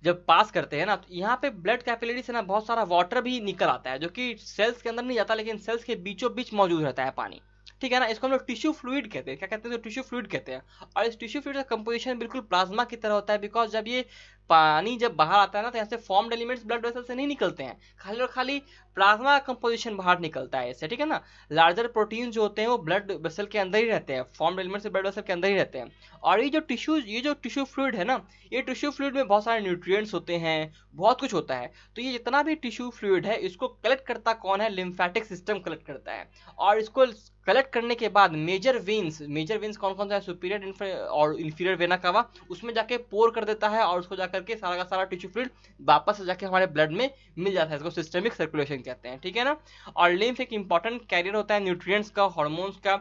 जब पास करते हैं ना, तो यहाँ पे ब्लड कैपिलरी से ना बहुत सारा वाटर भी निकल आता है, जो कि सेल्स के अंदर नहीं जाता, लेकिन सेल्स के बीचों बीच मौजूद रहता है पानी, ठीक है ना। इसको हम लोग टिश्यू फ्लूइड कहते हैं, क्या कहते हैं, तो टिश्यू फ्लूइड कहते हैं। और इस टिश्यू फ्लूइड का कंपोजिशन बिल्कुल प्लाज्मा की तरह होता है, बिकॉज जब ये पानी जब बाहर आता है ना, तो यहाँ से फॉर्म्ड एलिमेंट्स ब्लड वेसल से नहीं निकलते हैं, खाली और खाली प्लाज्मा कंपोजिशन बाहर निकलता है इससे, ठीक है ना। लार्जर प्रोटीन जो होते हैं वो ब्लड वेसल के अंदर ही रहते हैं, फॉर्म्ड एलिमेंट्स ब्लड वेसल के अंदर ही रहते हैं। और ये जो टिश्यू फ्लूइड है ना, ये टिश्यू फ्लूइड में बहुत सारे न्यूट्रिएंट्स होते हैं, बहुत कुछ होता है। तो ये जितना भी टिश्यू फ्लूइड है इसको कलेक्ट करता कौन है, लिम्फेटिक सिस्टम कलेक्ट करता है। और इसको कलेक्ट करने के बाद मेजर वेन्स कौन कौन सा है, सुपीरियर और इंफीरियर वेना कावा, उसमें जाके पोर कर देता है और उसको जाकर के सारा का सारा टिश्यू फ्लूइड वापस जाके हमारे ब्लड में मिल जाता है, इसको सिस्टमिक सर्कुलेशन कहते हैं, ठीक है ना। और लिम्फ एक इंपॉर्टेंट कैरियर होता है न्यूट्रिएंट्स का, हार्मोन्स का,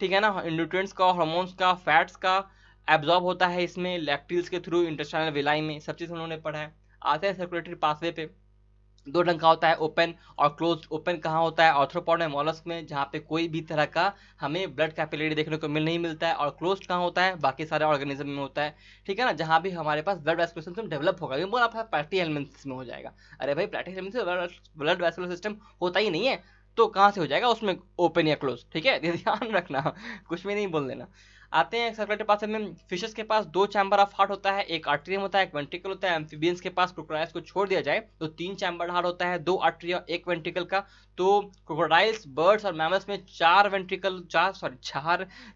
ठीक है ना, न्यूट्रिएंट्स का, हार्मोन्स का, फैट्स का एब्जॉर्ब होता है इसमें लैक्टिल्स के थ्रू, इंटेस्टाइनल विलाई में, सब चीज़ उन्होंने पढ़ा है। आते हैं सर्कुलेटरी पाथवे पे, दो ढंग का होता है, ओपन और क्लोज। ओपन कहाँ होता है, आर्थ्रोपॉड में, मॉलस्क में, जहाँ पे कोई भी तरह का हमें ब्लड कैपिलरी देखने को नहीं मिलता है। और क्लोज कहाँ होता है, बाकी सारे ऑर्गेनिज्म में होता है, ठीक है ना, जहाँ भी हमारे पास ब्लड वेस्कुलर सिस्टम डेवलप होगा। ये बोला प्लैटी एलिमेंट्स में हो जाएगा, अरे भाई प्लैटी एलिमेंट्स में ब्लड वेस्कुलर सिस्टम होता ही नहीं है, तो कहाँ से हो जाएगा उसमें, ओपन या क्लोज, ठीक है, ध्यान रखना, कुछ भी नहीं बोल देना। आते हैं सर्कुलेटरी पाथ में। फिशेस के पास दो चैम्बर ऑफ हार्ट होता है, एक आर्ट्रियम होता है, एक वेंट्रिकल होता है। एम्फीबियंस के पास, क्रोकोडाइल्स को छोड़ दिया जाए तो तीन चैम्बर हार्ट होता है, दो आर्ट्रिया एक वेंट्रिकल का। तो क्रोकोडाइल्स, बर्ड्स और मैमल्स में चार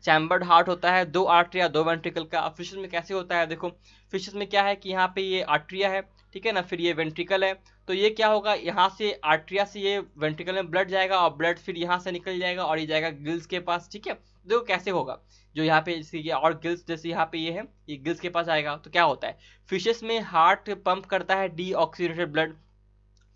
चैम्बर्ड हार्ट होता है, दो आर्ट्रिया दो वेंट्रिकल का। अब फिशेस में कैसे होता है, देखो फिशेस में क्या है कि यहाँ पे ये आर्ट्रिया है, ठीक है ना, फिर ये वेंट्रिकल है। तो ये क्या होगा, यहाँ से आर्ट्रिया से ये वेंट्रिकल में ब्लड जाएगा और ब्लड फिर यहाँ से निकल जाएगा और ये जाएगा गिल्स के पास, ठीक है। देखो कैसे होगा, जो यहाँ पे जैसे ये और गिल्स, जैसे यहाँ पे ये है, ये गिल्स के पास आएगा। तो क्या होता है, फिशेस में हार्ट पंप करता है डीऑक्सीनेटेड ब्लड।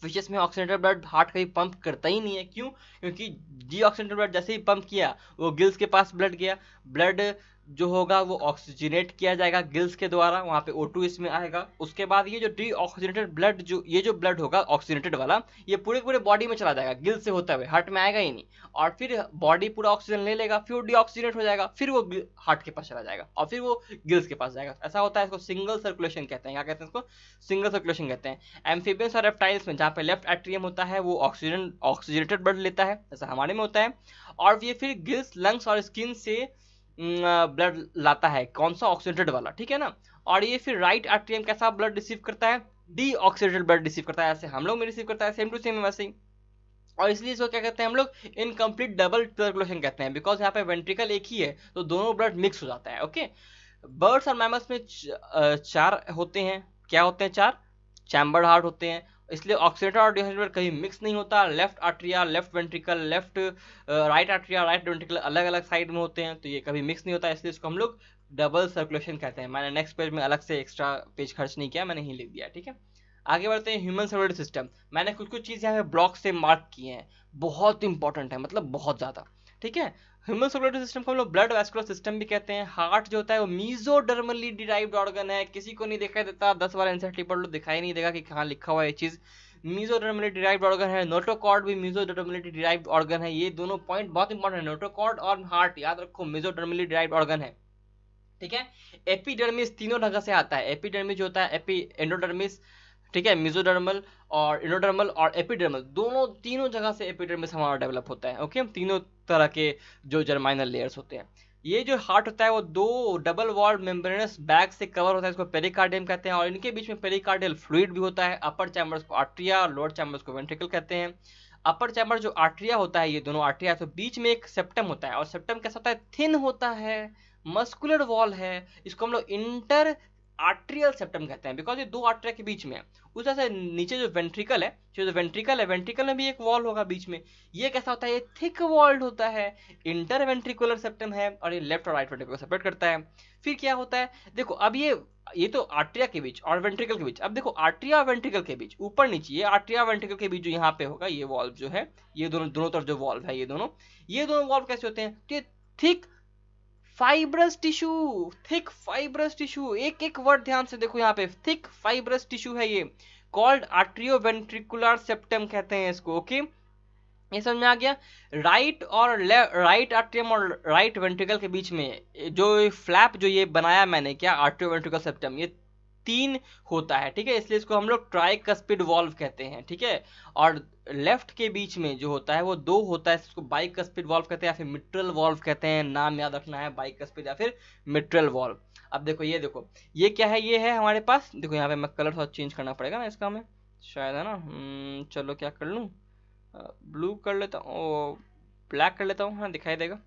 फिशेस में ऑक्सीनेटेड ब्लड हार्ट कहीं पंप करता ही नहीं है, क्यों? क्योंकि डीऑक्सीनेटेड ब्लड जैसे ही पंप किया वो गिल्स के पास ब्लड गया, ब्लड जो होगा वो ऑक्सीजनेट किया जाएगा गिल्स के द्वारा, वहां पे O2 इसमें आएगा। उसके बाद ये जो डीऑक्सीनेटेड ब्लड, जो ये जो ब्लड होगा ऑक्सीजनेटेड वाला, ये पूरे पूरे बॉडी में चला जाएगा गिल्स से होता हुए, हार्ट में आएगा ही नहीं। और फिर बॉडी पूरा ऑक्सीजन ले लेगा, फिर वो डीऑक्सीनेट हो जाएगा, फिर वो हार्ट के पास चला जाएगा और फिर वो गिल्स के पास जाएगा। ऐसा होता है, इसको सिंगल सर्कुलेशन कहते हैं। क्या कहते हैं इसको? सिंगल सर्कुलेशन कहते हैं। एम्फीबियंस और रेप्टाइल्स में जहाँ पे लेफ्ट एट्रियम होता है वो ऑक्सीजनेटेड ब्लड लेता है, जैसा हमारे में होता है, और ये फिर गिल्स, लंग्स और स्किन से ब्लड लाता है, कौन सा? ऑक्सीजनेटेड वाला, ठीक है ना। और ये फिर राइट एट्रियम कैसा ब्लड रिसीव करता है? डीऑक्सीनेटेड ब्लड रिसीव करता है, ऐसे हम लोग में रिसीव करता है, सेम टू सेम वैसे ही। और इसलिए इसको क्या कहते हैं हम लोग? इनकम्प्लीट डबल सर्कुलेशन कहते हैं, बिकॉज यहाँ पे वेंट्रिकल एक ही है तो दोनों ब्लड मिक्स हो जाता है। ओके, बर्ड्स और मैमल्स में चार होते हैं, क्या होते हैं? चार चैम्बर्ड हार्ट होते हैं, इसलिए ऑक्सीनेटेड और डिहाइड्रेटेड कहीं मिक्स नहीं होता। Left atria, left ventricle, left right atria, right ventricle अलग अलग साइड में होते हैं, तो ये कभी मिक्स नहीं होता, इसलिए इसको हम लोग डबल सर्कुलेशन कहते हैं। मैंने नेक्स्ट पेज में अलग से एक्स्ट्रा पेज खर्च नहीं किया, मैंने ही लिख दिया, ठीक है। आगे बढ़ते हैं ह्यूमन सर्कुलेटरी सिस्टम। मैंने कुछ कुछ चीज़ यहाँ पे ब्लॉक से मार्क किए हैं, बहुत इंपॉर्टेंट है, मतलब बहुत ज़्यादा, ठीक है। ह्यूमन सर्कुलेटरी सिस्टम को हम लोग ब्लड वैस्कुलर सिस्टम भी कहते हैं। हार्ट जो होता है वो मीजोडर्मली डिराइव्ड ऑर्गन है, किसी को नहीं दिखाई देता, 10 बार एनसीईआरटी पढ़ लो दिखाई नहीं देगा कि कहाँ लिखा हुआ है ये चीज़। मीजोडर्मली डिराइव्ड ऑर्गन है। नोटोकॉर्ड भी मीजोडर्मली डिराइव्ड ऑर्गन है। ये दोनों पॉइंट बहुत इंपॉर्टेंट है, नोटोकॉर्ड और हार्ट याद रखो मीजोडर्मली डिराइव्ड ऑर्गन है, ठीक है। एपिडर्मिस तीनों जगह से आता है, एपिडर्मिस जो होता है, एंडोडर्मिस, ठीक है, मिजोडर्मल और इनोडर्मल और एपिडर्मल, दोनों तीनों जगह से एपिडर्मिस हमारा डेवलप होता है। ओके, तीनों तरह के जो जर्माइनल लेयर्स होते हैं। ये जो हार्ट होता है वो दो डबल वॉल्ड मेम्ब्रेनस बैग से कवर होता है, इसको पेरिकार्डियम कहते हैं, और इनके बीच में पेरिकार्डियल फ्लूइड भी होता है। अपर चैम्बर्स को आर्ट्रिया और लोअर चैम्बर्स को वेंट्रिकल कहते हैं। अपर चैम्बर जो आर्ट्रिया होता है, ये दोनों आर्ट्रिया, तो बीच में एक सेप्टम होता है, और सेप्टम कैसा होता है? थिन होता है, मस्कुलर वॉल है, इसको हम लोग इंटर आर्ट्रियल सेप्टम कहते हैं, बिकॉज ये दो आर्ट्रिया के बीच में है। उस तरह से नीचे जो वेंट्रिकल है, वेंट्रिकल में भी एक वॉल होगा बीच में, ये कैसा होता है? ये थिक वॉल्ड होता है, इंटर वेंट्रिकुलर सेप्टम है, और ये लेफ्ट और राइट वेंट्रिकल को सेपरेट करता है। फिर क्या होता है, देखो अब ये तो आर्ट्रिया के बीच और वेंट्रिकल के बीच। अब देखो आर्ट्रिया वेंट्रिकल के बीच, ऊपर नीचे, ये आर्ट्रिया वेंट्रिकल के बीच जो यहाँ पे होगा, ये वॉल्व जो है, ये दोनों दोनों तरफ जो वॉल्व है, ये दोनों वॉल्व कैसे होते हैं? तो ये thick fibrous tissue, thick fibrous tissue, एक एक वर्ड ध्यान से देखो यहाँ पे, थिक फाइब्रस टिश्यू है ये, कॉल्ड आर्ट्रियो वेंट्रिकुलर सेप्टम कहते हैं इसको। ओके, ये समझ में आ गया। राइट आर्ट्रियम और राइट वेंट्रिकल के बीच में जो फ्लैप जो ये बनाया मैंने, क्या? आर्ट्रियो वेंट्रिकल सेप्टम, ये तीन होता है, ठीक है, इसलिए इसको हम लोग ट्राइकस्पिड वॉल्व कहते हैं, ठीक है। और लेफ्ट के बीच में जो होता है वो दो होता है, इसको बाइकस्पिड वॉल्व कहते हैं या फिर मिट्रल वॉल्व कहते हैं, नाम याद रखना है, बाइकस्पिड या फिर मिट्रल वॉल्व। अब देखो ये क्या है? ये है हमारे पास, देखो यहाँ पे मैं कलर थोड़ा चेंज करना पड़ेगा ना इसका हमें, शायद, है ना। चलो क्या कर लूँ, ब्लू कर लेता हूँ, ब्लैक कर लेता हूँ, हाँ दिखाई देगा।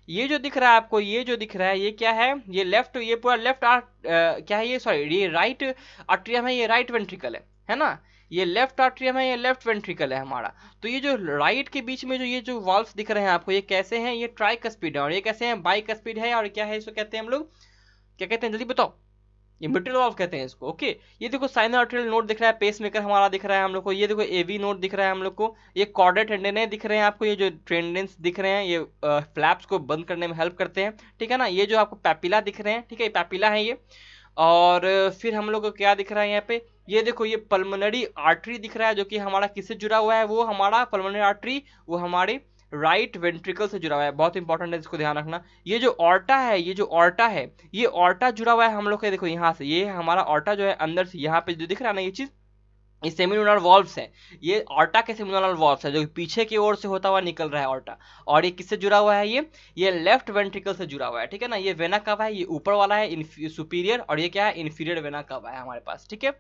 ये जो दिख रहा है आपको, ये जो दिख रहा है, ये क्या है? ये लेफ्ट, ये पूरा लेफ्ट क्या है ये? सॉरी, ये राइट आर्ट्रियम है, ये राइट वेंट्रिकल है ना। ये लेफ्ट आर्ट्रियम है, ये लेफ्ट वेंट्रिकल है हमारा। तो ये जो राइट के बीच में जो ये जो वॉल्व्स दिख रहे हैं आपको, ये कैसे हैं? ये ट्राइकस्पिड है, और ये कैसे हैं? बाइकस्पिड है। और क्या है इसको कहते हैं हम लोग? क्या कहते हैं जल्दी बताओ? ये मिट्रल वॉल्व कहते हैं इसको। ओके, ये देखो साइनो आर्टरियल नोड दिख रहा है, पेस मेकर हमारा दिख रहा है हम लोग को, ये देखो एवी नोड दिख रहा है हम लोग को, ये कॉर्डेट टेंडन दिख रहे हैं आपको, ये जो टेंडेंस दिख रहे हैं, ये फ्लैप्स को बंद करने में हेल्प करते हैं, ठीक है ना। ये जो आपको पैपिला दिख रहे हैं, ठीक है, ये पैपिला है ये। और फिर हम लोग को क्या दिख रहा है यहाँ पे? ये देखो ये पल्मोनरी आर्टरी दिख रहा है, जो कि हमारा किससे जुड़ा हुआ है? वो हमारा पल्मोनरी आर्टरी वो हमारे राइट वेंट्रिकल से जुड़ा हुआ है, बहुत इंपॉर्टेंट है, इसको ध्यान रखना। ये जो ऑर्टा है, ये ऑर्टा जुड़ा हुआ है हम लोग के, देखो यहाँ से, ये हमारा ऑर्टा जो है अंदर से, यहाँ पे जो दिख रहा है ना ये चीज, ये सेमिनोलर वॉल्व्स है, ये ऑर्टा के सेमिनोलर वॉल्व्स है जो पीछे की ओर से होता हुआ निकल रहा है ऑर्टा। और ये किससे जुड़ा हुआ है, ये लेफ्ट वेंट्रिकल से जुड़ा हुआ है, ठीक है ना। ये वेना कावा है, ये ऊपर वाला है सुपीरियर, और ये क्या है, इन्फीरियर वेना कावा है हमारे पास, ठीक है।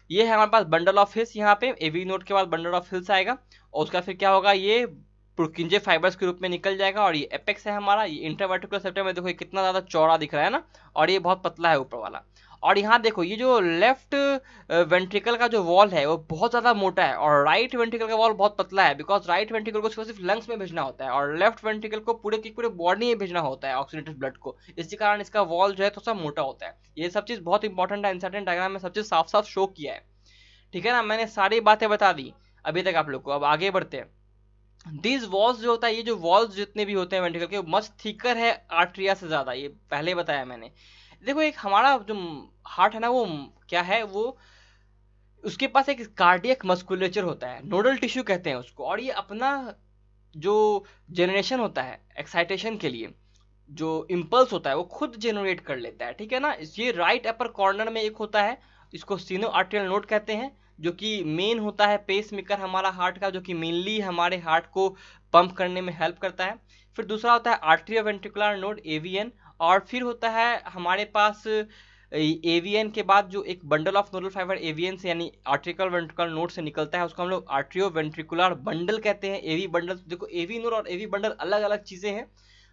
ये है हमारे पास बंडल ऑफ हिल्स, यहाँ पे एवी नोड के बाद बंडल ऑफ हिल्स आएगा, और उसका फिर क्या होगा, ये पुरकिंजे फाइबर्स के रूप में निकल जाएगा। और ये एपेक्स है हमारा, ये इंटरवर्टिकुलर सेप्टम में देखो ये कितना ज्यादा चौड़ा दिख रहा है ना, और ये बहुत पतला है ऊपर वाला। और यहाँ देखो ये जो लेफ्ट वेंट्रिकल का जो वॉल है वो बहुत ज्यादा मोटा है, और राइट वेंट्रिकल का वॉल बहुत पतला है, बिकॉज राइट वेंट्रिकल को सिर्फ लंग्स में भेजना होता है, और लेफ्ट वेंट्रिकल को पूरे की पूरे बॉडी में भेजना होता है ऑक्सीडेटेड ब्लड को, इसी कारण इसका वॉल जो है थोड़ा सा मोटा होता है। ये सब चीज बहुत इंपॉर्टेंट है, इंसर्टेंट डायग्राम में सब चीज साफ साफ शो किया है, ठीक है ना। मैंने सारी बातें बता दी अभी तक आप लोग को, अब आगे बढ़ते हैं। दीज वॉल्स जो होता है, ये जो वॉल्स जितने भी होते हैं वेंट्रिकल के, मच थिकर है आर्ट्रिया से ज्यादा, ये पहले बताया मैंने। देखो एक हमारा जो हार्ट है ना, वो क्या है, वो उसके पास एक कार्डियक मस्कुलेचर होता है, नोडल टिश्यू कहते हैं उसको, और ये अपना जो जनरेशन होता है एक्साइटेशन के लिए, जो इम्पल्स होता है वो खुद जनरेट कर लेता है, ठीक है ना। ये राइट अपर कॉर्नर में एक होता है, इसको सीनो आर्टेरियल नोड कहते हैं, जो कि मेन होता है पेस मेकर हमारा हार्ट का, जो कि मेनली हमारे हार्ट को पंप करने में हेल्प करता है। फिर दूसरा होता है आर्टेरियो वेंट्रिकुलर नोड, एवीएन। और फिर होता है हमारे पास एवीएन के बाद जो एक bundle of nodal fibre AVN से यानी आर्टिकल वेंट्रिकुलर नोड से निकलता है, उसको हम लोग आर्ट्रियो वेंट्रिकुलर बंडल कहते हैं। एवी बंडल, देखो एवी नोड और एवी बंडल अलग अलग चीजें हैं,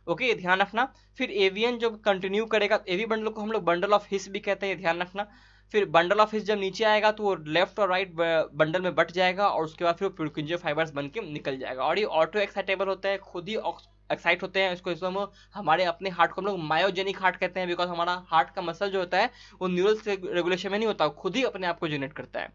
ओके, ध्यान रखना। फिर एवीएन जब कंटिन्यू करेगा, एवी बंडल को हम लोग बंडल ऑफ हिस भी कहते हैं, ध्यान रखना। फिर बंडल ऑफ हिस जब नीचे आएगा तो वो लेफ्ट और राइट बंडल में बट जाएगा, और उसके बाद फिर वो पुरकिंजे फाइबर्स बन के निकल जाएगा। और ये ऑटो एक्साइटेबल होता है, खुद ही एक्साइट होते हैं, इसको हम हमारे अपने हार्ट को हम लोग मायोजेनिक हार्ट कहते हैं, बिकॉज हमारा हार्ट का मसल जो होता है वो न्यूरल रेगुलेशन में नहीं होता, खुद ही अपने आप को जनरेट करता है,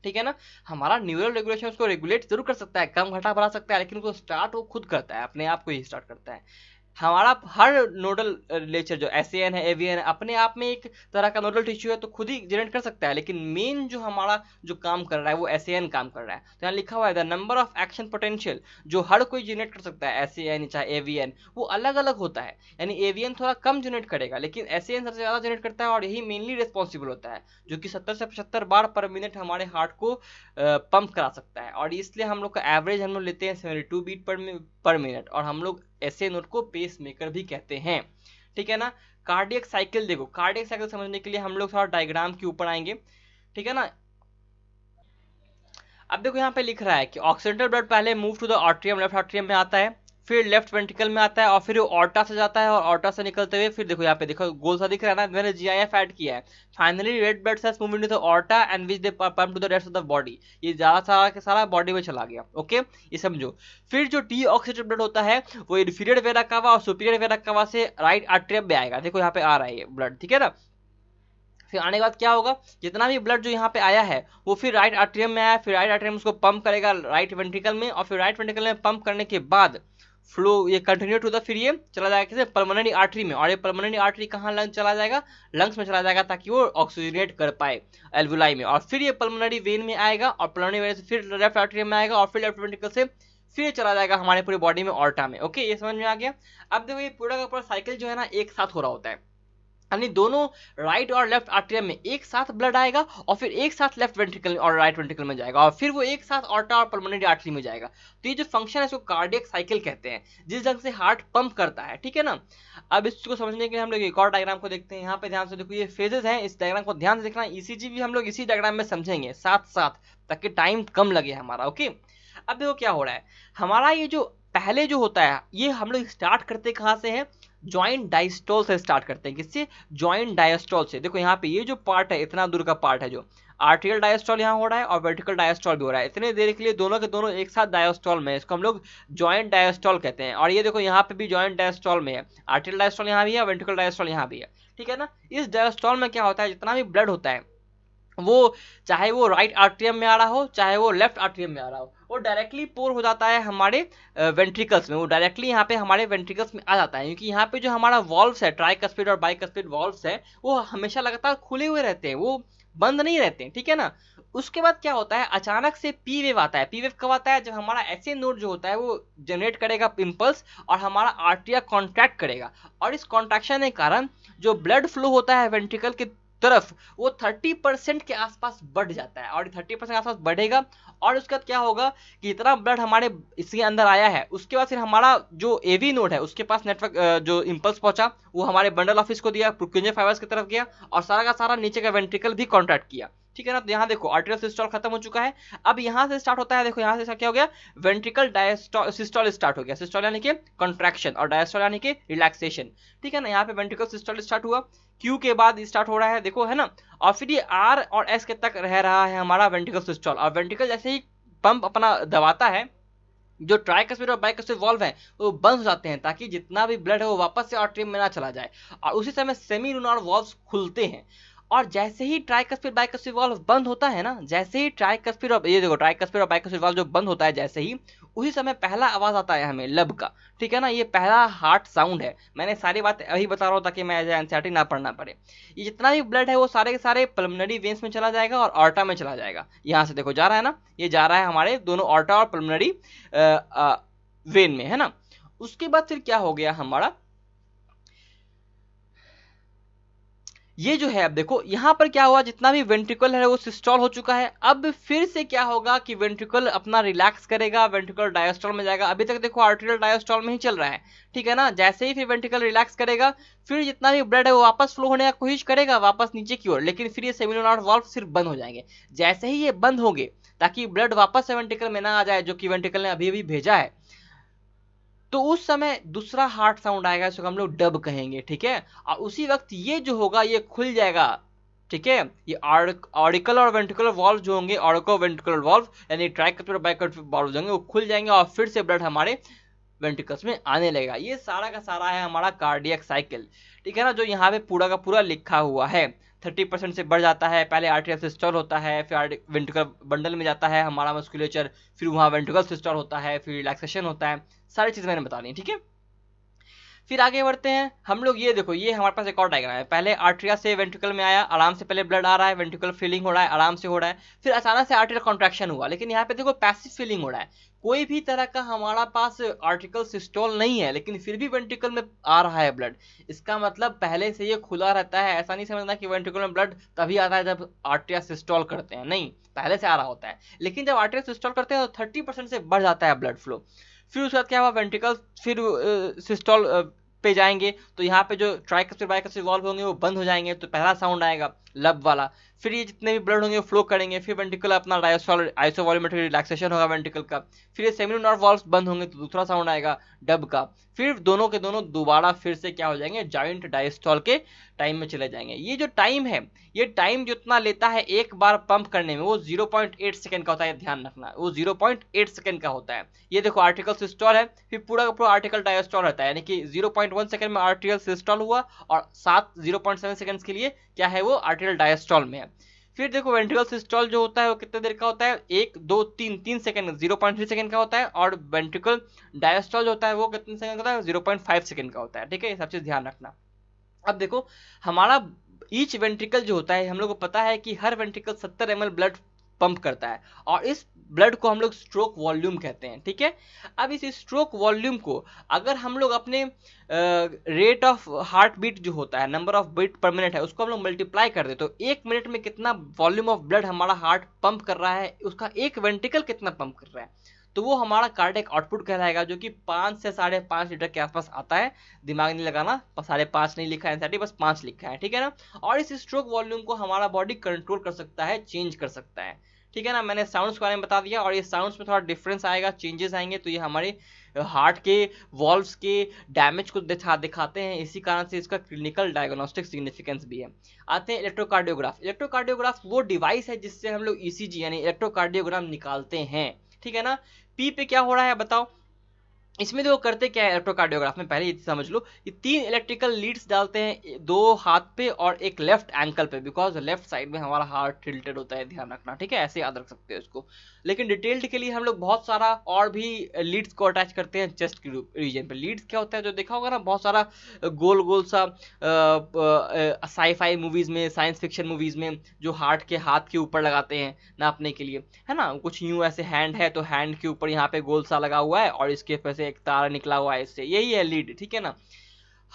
ठीक है ना। हमारा न्यूरल रेगुलेशन उसको रेगुलेट जरूर कर सकता है, कम घटा बढ़ा सकता है, लेकिन उसको स्टार्ट वो खुद करता है, अपने आप को ही स्टार्ट करता है। हमारा हर नोडल लेचर जो एसएन है, एवीएन है, अपने आप में एक तरह का नोडल टिश्यू है, तो खुद ही जनरेट कर सकता है, लेकिन मेन जो हमारा जो काम कर रहा है वो एसएन काम कर रहा है। तो यहाँ लिखा हुआ है the number of action potential, जो हर कोई जनरेट कर सकता है एसएन चाहे एवीएन, वो अलग अलग होता है। यानी एवीएन थोड़ा कम जनरेट करेगा, लेकिन एसएन सबसे ज्यादा जनरेट करता है, और यही मेनली रिस्पॉन्सिबल होता है, जो कि 70 से 75 बार पर मिनट हमारे हार्ट को पंप करा सकता है। और इसलिए हम लोग का एवरेज हम लोग लेते हैं 72 बीट पर मिनट, और हम लोग ऐसे नोट को पेस मेकर भी कहते हैं, ठीक है ना। कार्डियक साइकिल, देखो कार्डियक साइकिल समझने के लिए हम लोग थोड़ा डायग्राम के ऊपर आएंगे, ठीक है ना। अब देखो यहाँ पे लिख रहा है कि ऑक्सीडेंटल ब्लड पहले move to the atrium, left atrium में आता है, फिर लेफ्ट वेंट्रिकल में आता है, और फिर वो ऑर्टा से जाता है, और ऑर्टा से निकलते हुए फिर देखो यहाँ पे देखो गोल सा दिख रहा है ना, मैंने जीआईएफ ऐड किया है। Finally red blood cells move into the aorta and which they pump to the rest of the body, ये ज्यादा सारा के सारा बॉडी में चला गया, ओके, ये समझो। फिर जो टी ऑक्सीडेंटेड ब्लड होता है वो इन्फीरियर वेना कावा और सुपीरियर वेना कावा से राइट आर्ट्रियम में आएगा, देखो यहाँ पे आ रहा है ये ब्लड, ठीक है ना। फिर आने के बाद क्या होगा, जितना भी ब्लड जो यहाँ पे आया है वो फिर राइट आर्ट्रियम में आया, फिर राइट आर्ट्रियम उसको पंप करेगा राइट वेंट्रिकल में, और फिर राइट वेंट्रिकल में पंप करने के बाद फ्लो ये कंटिन्यू टू द, फिर ये चला जाएगा किसे, पल्मोनरी आर्टरी में, और ये पल्मोनरी आर्टरी कहाँ लंग चला जाएगा, लंग्स में चला जाएगा, ताकि वो ऑक्सीजनेट कर पाए एल्वुलाई में। और फिर ये पल्मोनरी वेन में आएगा, और पल्मोनरी वेन से फिर लेफ्ट आर्टरी में आएगा, और फिर लेफ्ट वेंट्रिकल से फिर चला जाएगा हमारे पूरी बॉडी में ऑर्टा में, ओके, ये समझ में आ गया। अब देखो ये पूरा का पूरा साइकिल जो है ना एक साथ हो रहा होता है, यानी दोनों राइट और लेफ्ट आर्टरियम में एक साथ ब्लड आएगा, और फिर एक साथ लेफ्ट वेंट्रिकल और राइट वेंट्रिकल में जाएगा, और फिर वो एक साथ ऑर्टा और पल्मोनरी आर्टरी में जाएगा। तो ये जो फंक्शन है इसको कार्डियक साइकिल कहते हैं, जिस ढंग से हार्ट पंप करता है, ठीक है ना। अब इसको समझने के लिए हम लोग एक और डायग्राम को देखते हैं, यहाँ पे ध्यान से देखो ये फेजेस हैं, इस डायग्राम को ध्यान से देखना, ईसीजी भी हम लोग इसी डायग्राम में समझेंगे साथ साथ, ताकि टाइम कम लगे हमारा, ओके। अब देखो क्या हो रहा है, हमारा ये जो पहले जो होता है ये हम लोग स्टार्ट करते कहाँ से है, जॉइंट डायस्टोल से स्टार्ट करते हैं, किससे, जॉइंट डायस्टोल से। देखो यहाँ पे ये जो पार्ट है, इतना दूर का पार्ट है, जो आर्टिकल डायस्टोल यहाँ हो रहा है और वर्टिकल डायस्टोल भी हो रहा है, इतने देर के लिए दोनों के दोनों एक साथ डायस्टोल में, इसको हम लोग जॉइंट डायस्टोल कहते हैं। और ये देखो यहाँ पे भी जॉइंट डायस्टोल में है, आर्टिकल डायस्टोल यहाँ भी है, वर्टिकल डायस्टोल यहाँ भी है, ठीक है ना। इस डायस्टोल में क्या होता है, जितना भी ब्लड होता है वो चाहे वो राइट आर्ट्रियम में आ रहा हो चाहे वो लेफ्ट आर्ट्रियम में आ रहा हो, वो डायरेक्टली पोर हो जाता है हमारे वेंट्रिकल्स में, वो डायरेक्टली यहाँ पे हमारे वेंट्रिकल्स में आ जाता है, क्योंकि यहाँ पे जो हमारा वॉल्व्स है, ट्राइकस्पिड और बाइकस्पिड वॉल्व्स है, वो हमेशा लगातार खुले हुए रहते हैं, वो बंद नहीं रहते हैं, ठीक है ना। उसके बाद क्या होता है, अचानक से पी वेव आता है। पी वेव कब आता है, जब हमारा ऐसे नोड जो होता है वो जनरेट करेगा इम्पल्स, और हमारा आर्टिया कॉन्ट्रैक्ट करेगा, और इस कॉन्ट्रैक्शन के कारण जो ब्लड फ्लो होता है वेंट्रिकल के तरफ वो 30% के आसपास बढ़ जाता है, और 30% के आसपास बढ़ेगा, और उसके बाद क्या होगा कि इतना ब्लड हमारे इसके अंदर आया है, उसके बाद फिर हमारा जो एवी नोड है उसके पास नेटवर्क जो इंपल्स पहुंचा वो हमारे बंडल ऑफिस को दिया, पुर्किंजे फाइबर्स की तरफ गया, और सारा का सारा नीचे का वेंट्रिकल भी कॉन्ट्रैक्ट किया, ठीक है ना। तो यहाँ देखो आर्टेरियल सिस्टोल खत्म हो चुका है। अब यहाँ से स्टार्ट होता है, देखो यहाँ से क्या हो गया, वेंट्रिकल सिस्टोल स्टार्ट हो गया। सिस्टोल यानी कि कॉन्ट्रैक्शन और डायस्टोल यानी कि रिलैक्सेशन, ठीक है ना। यहाँ पे वेंट्रिकल सिस्टोल स्टार्ट हुआ, क्यू के बाद स्टार्ट हो रहा है, देखो है ना। और फिर ये आर और एस के तक रह रहा है हमारा वेंट्रिकल सिस्टोल, और वेंट्रिकल जैसे ही पंप अपना दबाता है, जो ट्राइकस्पिड और बाइकस्पिड वॉल्व हैं वो बंद हो जाते हैं, ताकि जितना भी ब्लड है वो वापस से आर्टरी में ना चला जाए, और उसी समय सेमी लूनार वॉल्व्स खुलते हैं। और जैसे ही ट्राइकस्पिड बाइकस्पिड वाल्व बंद होता है ना, जैसे ही ट्राइकस्पिड और ये देखो ट्राइकस्पिड और बाइकस्पिड वाल्व जो बंद होता है, जैसे ही उसी समय पहला आवाज आता है हमें लब का, ठीक है ना। ये पहला हार्ट साउंड है। मैंने सारी बात अभी बता रहा हूँ ताकि मैं एनसीईआरटी ना पढ़ना पड़े। ये जितना भी ब्लड है वो सारे के सारे पल्मोनरी वेन्स में चला जाएगा और ऑर्टा में चला जाएगा। यहाँ से देखो जा रहा है ना, ये जा रहा है हमारे दोनों ऑर्टा और पल्मोनरी वेन में, है ना। उसके बाद फिर क्या हो गया हमारा, ये जो है अब देखो यहाँ पर क्या हुआ, जितना भी वेंट्रिकल है वो सिस्टोल हो चुका है। अब फिर से क्या होगा कि वेंट्रिकल अपना रिलैक्स करेगा, वेंट्रिकल डायस्टोल में जाएगा। अभी तक देखो आर्टेरियल डायस्टोल में ही चल रहा है, ठीक है ना। जैसे ही फिर वेंट्रिकल रिलैक्स करेगा, फिर जितना भी ब्लड है वो वापस फ्लो होने का कोशिश करेगा वापस नीचे की ओर, लेकिन फिर ये सेमिलुनार वाल्व सिर्फ बंद हो जाएंगे। जैसे ही ये बंद होंगे, ताकि ब्लड वापस से वेंट्रिकल में ना आ जाए जो कि वेंट्रिकल ने अभी अभी भेजा है, तो उस समय दूसरा हार्ट साउंड आएगा, इसको हम लोग डब कहेंगे, ठीक है। और उसी वक्त ये जो होगा ये खुल जाएगा, ठीक है। ये ऑरिकल और वेंट्रिकुलर वॉल्व जो होंगे, ऑरिको वेंट्रिकुलर वॉल्व यानी ट्राइकस्पिड बाइकस्पिड वॉल्व होंगे, वो खुल जाएंगे और फिर से ब्लड हमारे वेंट्रिकल्स में आने लगेगा। ये सारा का सारा है हमारा कार्डियक साइकिल, ठीक है ना, जो यहाँ पे पूरा का पूरा लिखा हुआ है। 30% से बढ़ जाता है, पहले आर्टेरियल सिस्टोल होता है, फिर वेंट्रिकल बंडल में जाता है हमारा मस्कुलेचर, फिर वहाँ वेंट्रिकल सिस्टोल होता है, फिर रिलैक्सेशन होता है। सारी चीज़ मैंने बता दी, ठीक है। फिर आगे बढ़ते हैं हम लोग। ये देखो ये हमारे पास एक और डायग्राम है। पहले आर्ट्रिया से वेंट्रिकल में आया, आराम से पहले ब्लड आ रहा है, वेंट्रिकल फीलिंग हो रहा है, आराम से हो रहा है। फिर अचानक से आर्ट्रियल कॉन्ट्रैक्शन हुआ, लेकिन यहाँ पे देखो पैसिव फीलिंग हो रहा है, कोई भी तरह का हमारा पास आर्टिकल सिस्टोल नहीं है, लेकिन फिर भी वेंट्रिकल में आ रहा है ब्लड। इसका मतलब पहले से ये खुला रहता है। ऐसा नहीं समझना कि वेंट्रिकल में ब्लड तभी आता है जब आर्ट्रिया सिस्टोल करते हैं, नहीं, पहले से आ रहा होता है। लेकिन जब आर्ट्रिया सिस्टोल करते हैं तो 30% से बढ़ जाता है ब्लड फ्लो। फिर उसके बाद क्या हुआ, वेंट्रिकल फिर सिस्टोल पे जाएंगे, तो यहाँ पे जो ट्राइकस्पिड बाइकस्पिड वॉल्व होंगे वो बंद हो जाएंगे, तो पहला साउंड आएगा लब वाला। फिर ये जितने भी ब्लड होंगे वो फ्लो करेंगे, फिर वेंट्रिकल अपना डायस्टोल आइसोवॉल्यूमेट्रिक रिलैक्सेशन होगा वेंट्रिकल का। फिर ये सेमिनोनार्व वॉल्व्स बंद होंगे तो दूसरा साउंड आएगा डब का। फिर दोनों के दोनों दोबारा फिर से क्या हो जाएंगे, जॉइंट डायस्टोल के टाइम में चले जाएंगे। ये जो टाइम है, ये टाइम जितना लेता है एक बार पंप करने में, वो 0.8 सेकंड का होता है, ध्यान रखना, वो 0.8 सेकंड का होता है। ये देखो आर्टिकल सिस्टोल है, फिर पूरा का पूरा आर्टिकल डायस्टोल रहता है, यानी कि 0.1 सेकंड में आर्टिकल सिस्टोल हुआ और 0.7 सेकंड्स के लिए क्या है, वो आर्टिकल डायस्टोल में है। फिर देखो वेंट्रिकल सिस्टोल जो होता है वो कितने देर का होता है, 1 2 3 3 सेकंड, 0.3 सेकंड का होता है। और वेंट्रिकल डायस्टोल जो होता है वो कितने सेकंड का होता है, 0.5 सेकंड का होता है, ठीक है। ये सब चीज ध्यान रखना। अब देखो हमारा ईच वेंट्रिकल जो होता है, हम लोग को पता है कि हर वेंट्रिकल 70 ml ब्लड पंप करता है, और इस ब्लड को हम लोग स्ट्रोक वॉल्यूम कहते हैं, ठीक है। अब इस स्ट्रोक वॉल्यूम को अगर हम लोग अपने रेट ऑफ हार्ट बीट जो होता है, number of beat per minute है, उसको हम लोग मल्टीप्लाई कर दे, तो 1 मिनट में कितना वॉल्यूम ऑफ ब्लड हमारा हार्ट पंप कर रहा है, उसका एक वेंट्रिकल कितना पंप कर रहा है, तो वो हमारा कार्डियक आउटपुट कहलाएगा, जो कि 5 से 5.5 लीटर के आसपास आता है। दिमाग नहीं लगाना, 5.5 नहीं लिखा है एनसीईआरटी, बस 5 लिखा है, ठीक है ना। और इस स्ट्रोक वॉल्यूम को हमारा बॉडी कंट्रोल कर सकता है, चेंज कर सकता है, ठीक है ना। मैंने साउंड्स के बारे में बता दिया, और ये साउंड्स में थोड़ा डिफरेंस आएगा, चेंजेस आएंगे, तो ये हमारे हार्ट के वॉल्व्स के डैमेज को दिखाते हैं। इसी कारण से इसका क्लिनिकल डायग्नोस्टिक सिग्निफिकेंस भी है। आते हैं इलेक्ट्रोकार्डियोग्राफ। इलेक्ट्रोकार्डियोग्राफ वो डिवाइस है जिससे हम लोग ईसीजी यानी इलेक्ट्रोकार्डियोग्राम निकालते हैं, ठीक है ना। पी पे क्या हो रहा है बताओ, इसमें देखो करते क्या है इलेक्ट्रोकार्डियोग्राफ में, पहले ये समझ लो, ये 3 इलेक्ट्रिकल लीड्स डालते हैं, 2 हाथ पे और एक लेफ्ट एंकल पे, बिकॉज लेफ्ट साइड में हमारा हार्ट टिल्टेड होता है, ध्यान रखना, ठीक है। ऐसे याद रख सकते हो इसको, लेकिन डिटेल्ड के लिए हम लोग बहुत सारा और भी लीड्स को अटैच करते हैं चेस्ट के रीजन पे। लीड्स क्या होता है, जो देखा होगा ना बहुत सारा गोल गोल सा साईफाई मूवीज में, साइंस फिक्शन मूवीज में, जो हार्ट के हाथ के ऊपर लगाते हैं नापने के लिए, है ना। कुछ यूं ऐसे हैंड है तो हैंड के ऊपर यहाँ पे गोल सा लगा हुआ है और इसके पे से एक तार निकला हुआ है, इससे, यही है लीड, ठीक है ना।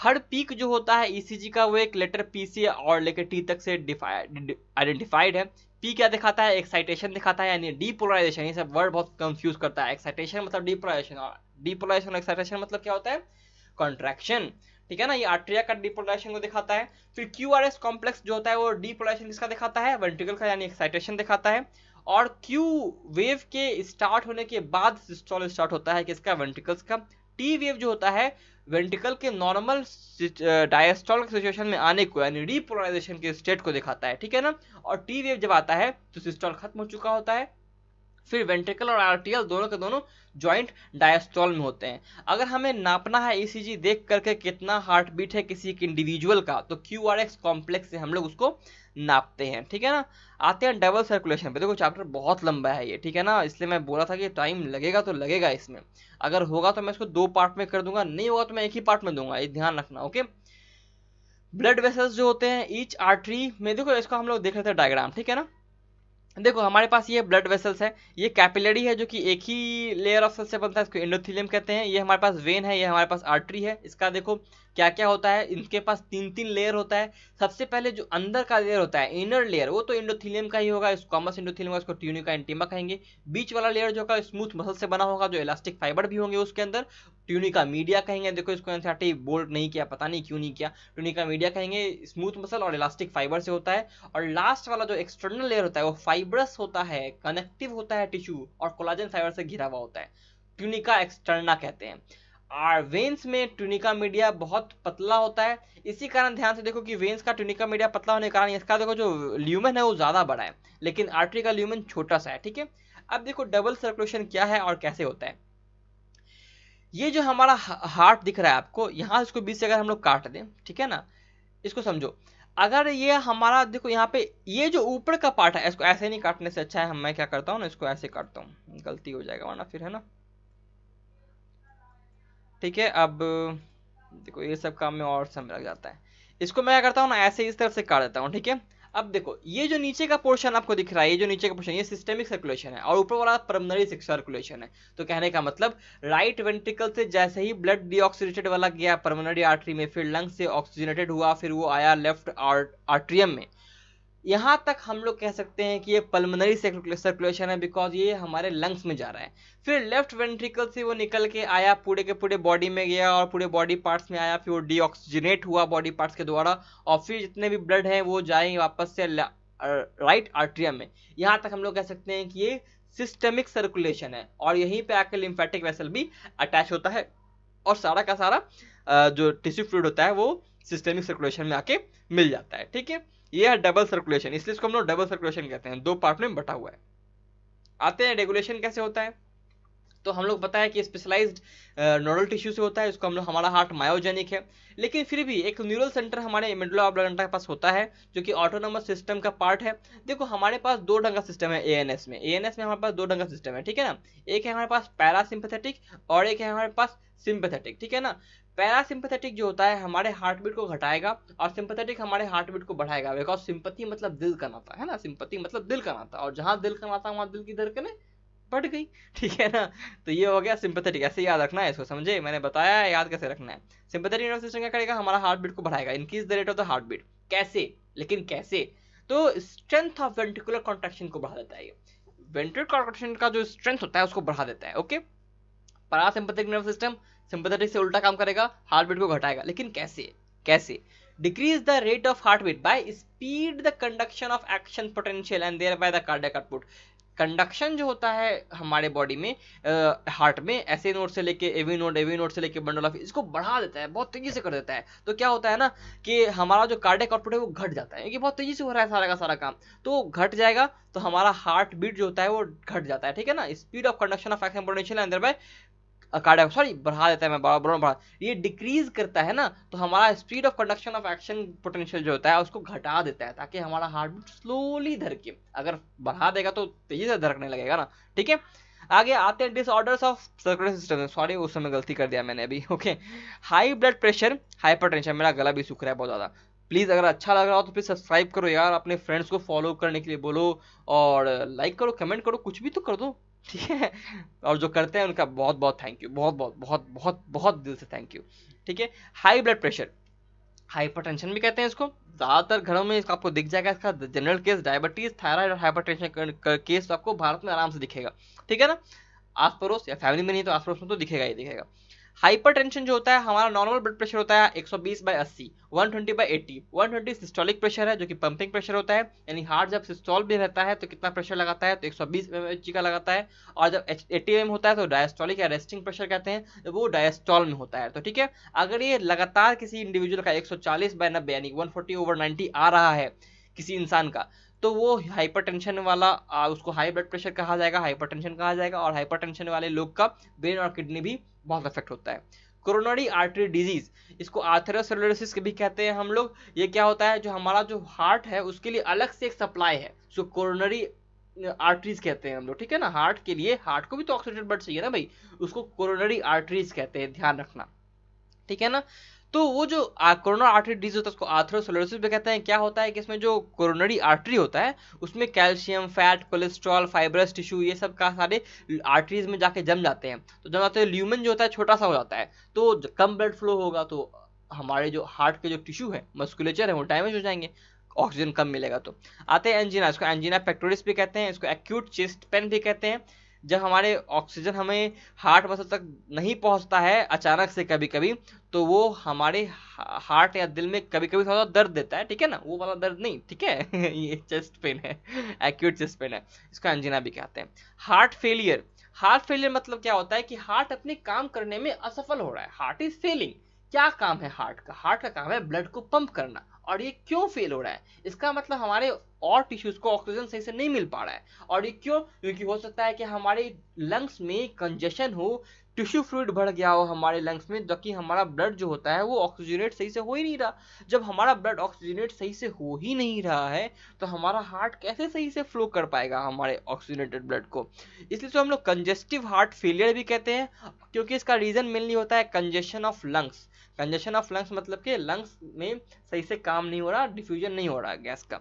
हर पीक जो होता है ईसीजी का वो एक लेटर पी से और लेकर टी तक से आइडेंटिफाइड है। पी क्या दिखाता है, एक्साइटेशन दिखाता है, यानी डीपोलराइजेशन। ये सब वर्ड बहुत कंफ्यूज करता है। एक्साइटेशन मतलब डीपोलराइजेशन, और डीपोलराइजेशन एक्साइटेशन मतलब क्या होता है, कॉन्ट्रैक्शन। ठीक है ना, ये आर्टेरिया का डीपोलराइजेशन को दिखाता है। फिर क्यूआरएस कॉम्प्लेक्स जो होता है वो डीपोलराइजेशन किसका दिखाता है, वेंट्रिकल का, यानी एक्साइटेशन दिखाता है। और क्यू वेव के स्टार्ट होने के बाद सिस्टोल स्टार्ट होता है किसका, वेंट्रिकल्स का। टी वेव जो होता है वेंट्रिकल के नॉर्मल डायस्टोल सिचुएशन में आने को, यानी डीपोलराइजेशन के स्टेट को दिखाता है। ठीक है ना, और टी वेव जब आता है तो सिस्टोल खत्म हो चुका होता है। फिर वेंट्रिकल और आर्टेरियल दोनों के दोनों ज्वाइंट डायस्टोल में होते हैं। अगर हमें नापना है ईसीजी देख करके कितना हार्ट बीट है किसी एक इंडिविजुअल का, तो क्यूआरएक्स कॉम्प्लेक्स से हम लोग उसको नापते हैं। ठीक है ना, आते हैं डबल सर्कुलेशन पे। देखो चैप्टर बहुत लंबा है ये, ठीक है ना, इसलिए मैं बोला था कि टाइम लगेगा तो लगेगा इसमें। अगर होगा तो मैं इसको 2 पार्ट में कर दूंगा, नहीं होगा तो मैं एक ही पार्ट में दूंगा, ये ध्यान रखना। ओके, ब्लड वेसल्स जो होते हैं ईच आर्टरी में, देखो इसको हम लोग देख रहे थे डायग्राम। ठीक है ना, देखो हमारे पास ये ब्लड वेसल्स है, ये कैपिलरी है जो कि एक ही लेयर ऑफ सेल से बनता है, इसको एंडोथेलियम कहते हैं। ये हमारे पास वेन है, ये हमारे पास आर्टरी है। इसका देखो क्या क्या होता है, इनके पास 3 लेयर होता है। सबसे पहले जो अंदर का लेयर होता है, इनर लेयर, वो तो एंडोथेलियम का ही होगा, स्क्वामस एंडोथेलियम, इसको ट्यूनिका इंटीमा कहेंगे। बीच वाला लेयर जो होगा स्मूथ मसल से बना होगा, जो इलास्टिक फाइबर भी होंगे उसके अंदर, ट्यूनिका मीडिया कहेंगे। देखो इसको एनसीईआरटी बोल्ड नहीं किया, पता नहीं क्यों नहीं किया, ट्यूनिका मीडिया कहेंगे, स्मूथ मसल और इलास्टिक फाइबर से होता है। और लास्ट वाला जो एक्सटर्नल लेयर होता है वो फाइब्रस होता है, कनेक्टिव होता है टिश्यू, और कोलाजन फाइबर से घिरा हुआ होता है, ट्यूनिका एक्सटर्ना कहते हैं। और वेन्स में ट्यूनिका मीडिया बहुत पतला होता है। इसी कारण ध्यान से देखो कि वेन्स का ट्यूनिका मीडिया पतला होने के कारण इसका देखो जो ल्यूमेन है वो ज्यादा बड़ा है, लेकिन आर्टरी का ल्यूमेन छोटा सा है। ठीक है, अब देखो डबल सर्कुलेशन क्या है और कैसे होता है। ये जो हमारा हार्ट दिख रहा है आपको, यहाँ इसको बीच से अगर हम लोग काट दें, ठीक है ना, इसको समझो। अगर ये हमारा देखो यहाँ पे ये जो ऊपर का पार्ट है, इसको ऐसे नहीं काटने से अच्छा है मैं क्या करता हूँ ना, इसको ऐसे काटता हूँ, गलती हो जाएगा वरना फिर, है ना। ठीक है, अब देखो ये सब काम में और समय लग जाता है। इसको मैं क्या करता हूँ ना, ऐसे इस तरफ से काट देता हूँ। ठीक है, अब देखो ये जो नीचे का पोर्शन आपको दिख रहा है, ये जो नीचे का पोर्शन, ये सिस्टेमिक सर्कुलेशन है, और ऊपर वाला पल्मोनरी सर्कुलेशन है। तो कहने का मतलब राइट वेंट्रिकल से जैसे ही ब्लड डीऑक्सीनेटेड वाला गया पल्मोनरी आर्टरी में, फिर लंग से ऑक्सीजनेटेड हुआ, फिर वो आया लेफ्ट आर्ट्रियम में, यहां तक हम लोग कह सकते हैं कि ये पल्मोनरी सर्कुलेशन है, बिकॉज ये हमारे लंग्स में जा रहा है। फिर लेफ्ट वेंट्रिकल से वो निकल के आया, पूरे के पूरे बॉडी में गया और पूरे बॉडी पार्ट्स में आया, फिर वो डीऑक्सीजनेट हुआ बॉडी पार्ट्स के द्वारा, और फिर जितने भी ब्लड है वो जाएंगे वापस से राइट आर्ट्रियम में। यहां तक हम लोग कह सकते हैं कि ये सिस्टेमिक सर्कुलेशन है, और यहीं पे आकर लिम्फेटिक वेसल भी अटैच होता है, और सारा का सारा जो टिश्यू फ्लूइड होता है वो सिस्टेमिक सर्कुलेशन में आके मिल जाता है। ठीक है, ये है डबल सर्कुलेशन, इसलिए इसको हम लोग डबल सर्कुलेशन कहते हैं, 2 पार्ट में बटा हुआ है। आते हैं रेगुलेशन कैसे होता है। तो हम लोग पता है कि स्पेशलाइज्ड नोडल टिश्यू से होता है, इसको हम लोग, हमारा हार्ट मायोजेनिक है, लेकिन फिर भी एक न्यूरल सेंटर हमारे मेडुला ऑब्लांगेटा के पास होता है, जो कि ऑटोनोमस सिस्टम का पार्ट है। देखो हमारे पास 2 ढंग का सिस्टम है एएनएस में, हमारे पास 2 ढंग का सिस्टम है। ठीक है ना, एक है हमारे पास पैरासिम्पैथेटिक और एक है हमारे पास सिंपैथेटिक। ठीक है ना, पैरासिम्पैथेटिक जो होता है हमारे हार्ट बीट को घटाएगा, और सिंपैथेटिक हमारे हार्ट बीट को बढ़ाएगा, बिकॉज सिंपैथी मतलब दिल का नाता है ना, सिंपैथी मतलब दिल का नाता, और जहां दिल का नाता वहां दिल की धड़कनें बढ़ गई। ठीक है ना, तो ये हो गया सिंपैथेटिक, ऐसे याद रखना है इसको, समझे, मैंने बताया है याद कैसे रखना है। सिंपैथेटिक नर्वस सिस्टम क्या करेगा, हमारा हार्ट बीट को बढ़ाएगा, increase the rate of the heart beat. कैसे, लेकिन कैसे, तो स्ट्रेंथ ऑफ वेंट्रिकुलर कॉन्ट्रैक्शन को बढ़ा देता है ये, वेंट्रिकुलर कॉन्ट्रैक्शन का जो स्ट्रेंथ होता है उसको बढ़ा देता है। Okay, parasympathetic nervous system sympathetic से उल्टा काम करेगा, हार्ट बीट को घटाएगा, लेकिन कैसे, कैसे, decrease the rate of heart beat by speed the conduction of action potential and thereby the cardiac output. Conduction जो होता है हमारे बॉडी में, हार्ट में, एसए नोड से लेके एवी नोड से लेके बंडल ऑफ, इसको बढ़ा देता है, बहुत तेजी से कर देता है। तो क्या होता है ना कि हमारा जो कार्डियक आउटपुट है वो घट जाता है, क्योंकि बहुत तेजी से हो रहा है सारा का सारा काम, तो घट जाएगा, तो हमारा हार्ट बीट जो होता है वो घट जाता है। ठीक है ना, speed of conduction of action potential and there cardiac, sorry बढ़ा देता है, मैं बढ़ा, ये डिक्रीज करता है ना, तो हमारा speed of conduction of action potential जो होता है उसको घटा देता है, ताकि हमारा हार्ट बीट स्लोली धड़के, अगर बढ़ा देगा तो तेजी से धड़कने लगेगा ना। ठीक है, आगे आते हैं disorders of circular system, sorry उस समय गलती कर दिया मैंने अभी। Okay, high blood pressure, hypertension, मेरा गला भी सूख रहा है बहुत ज्यादा। प्लीज अगर अच्छा लग रहा हो तो प्लीज सब्सक्राइब करो यार, अपने फ्रेंड्स को फॉलो करने के लिए बोलो, और लाइक करो, कमेंट करो, कुछ भी तो कर दो। ठीक है, और जो करते हैं उनका बहुत बहुत थैंक यू, बहुत बहुत बहुत बहुत बहुत दिल से थैंक यू। ठीक है। हाई ब्लड प्रेशर, हाइपरटेंशन भी कहते हैं इसको, ज्यादातर घरों में इसका आपको दिख जाएगा, इसका जनरल केस डायबिटीज, थायराइड और हाइपरटेंशन केस आपको भारत में आराम से दिखेगा। ठीक है ना, आस पड़ोस या फैमिली में नहीं तो आस पड़ोस में तो दिखेगा ही दिखेगा। हाइपरटेंशन जो होता है, हमारा नॉर्मल ब्लड प्रेशर होता है 120/80, 120/80। 120 सिस्टोलिक प्रेशर है जो कि पंपिंग प्रेशर होता है, यानी हार्ट जब सिस्टोल भी रहता है तो कितना प्रेशर लगाता है, तो 120 mmHg का लगाता है। और जब 80 mm होता है तो डायस्टोलिक या रेस्टिंग प्रेशर कहते हैं, वो डायस्टोल में होता है। तो ठीक है, अगर ये लगातार किसी इंडिविजुअल का 140/90 यानी 140/90 आ रहा है किसी इंसान का, तो वो हाइपरटेंशन वाला उसको हाई ब्लड प्रेशर कहा जाएगा, हाइपरटेंशन कहा जाएगा। और हाइपरटेंशन वाले लोग का ब्रेन और किडनी भी बहुत अफेक्ट होता है। कोरोनरी आर्टरी डिजीज, इसको आर्थरोस्क्लेरोसिस भी कहते हैं हम लोग। ये क्या होता है, जो हमारा जो हार्ट है उसके लिए अलग से एक सप्लाई है, जो कोरोनरी आर्टरीज कहते हैं हम लोग। ठीक है ना, हार्ट के लिए, हार्ट को भी तो ऑक्सीजन ब्लड चाहिए ना भाई, उसको कोरोनरी आर्टरीज कहते हैं, ध्यान रखना। ठीक है ना, तो वो जो कोरोनरी आर्टरी डिजीज होता है उसको आर्थरोस्क्लेरोसिस भी कहते हैं। क्या होता है कि इसमें जो कोरोनरी आर्टरी होता है उसमें calcium, fat, cholesterol, fibrous tissue, ये सब का सारे आर्टरीज में जाके जम जाते हैं। तो जम जाते हैं, ल्यूमन जो होता है छोटा सा हो जाता है, तो कम ब्लड फ्लो होगा तो हमारे जो हार्ट के जो टिश्यू है, मस्कुलेचर है, वो डैमेज हो जाएंगे, ऑक्सीजन कम मिलेगा। तो आते हैं एंजिना, इसको एंजिना पेक्टोरिस भी कहते हैं, इसको एक्यूट चेस्ट पेन भी कहते हैं। जब हमारे ऑक्सीजन हमें हार्ट मसल तक नहीं पहुंचता है अचानक से कभी कभी, तो वो हमारे हार्ट या दिल में कभी कभी थोड़ा दर्द देता है। ठीक है ना, वो वाला दर्द नहीं, ठीक है ये चेस्ट पेन है, एक्यूट चेस्ट पेन है, इसको एंजिना भी कहते हैं। हार्ट फेलियर, हार्ट फेलियर मतलब क्या होता है कि हार्ट अपने काम करने में असफल हो रहा है, हार्ट इज फेलिंग। क्या काम है हार्ट का, हार्ट का काम है ब्लड को पंप करना, और ये क्यों फेल हो रहा है, इसका मतलब हमारे और टिश्यूज को ऑक्सीजन सही से नहीं मिल पा रहा है। और ये क्यों, क्योंकि हो सकता है कि हमारे लंग्स में कंजेशन हो, टिश्यू फ्लूइड बढ़ गया हो हमारे लंग्स में, जबकि हमारा ब्लड जो होता है वो ऑक्सीजनेट सही से हो ही नहीं रहा। जब हमारा ब्लड ऑक्सीजनेट सही से हो ही नहीं रहा है तो हमारा हार्ट कैसे सही से फ्लो कर पाएगा हमारे ऑक्सीजनेटेड ब्लड को। इसलिए तो हम लोग कंजेस्टिव हार्ट फेलियर भी कहते हैं, क्योंकि इसका रीजन मेनली होता है congestion of lungs. Congestion of lungs मतलब कि लंग्स में सही से काम नहीं हो रहा, डिफ्यूजन नहीं हो रहा गैस का।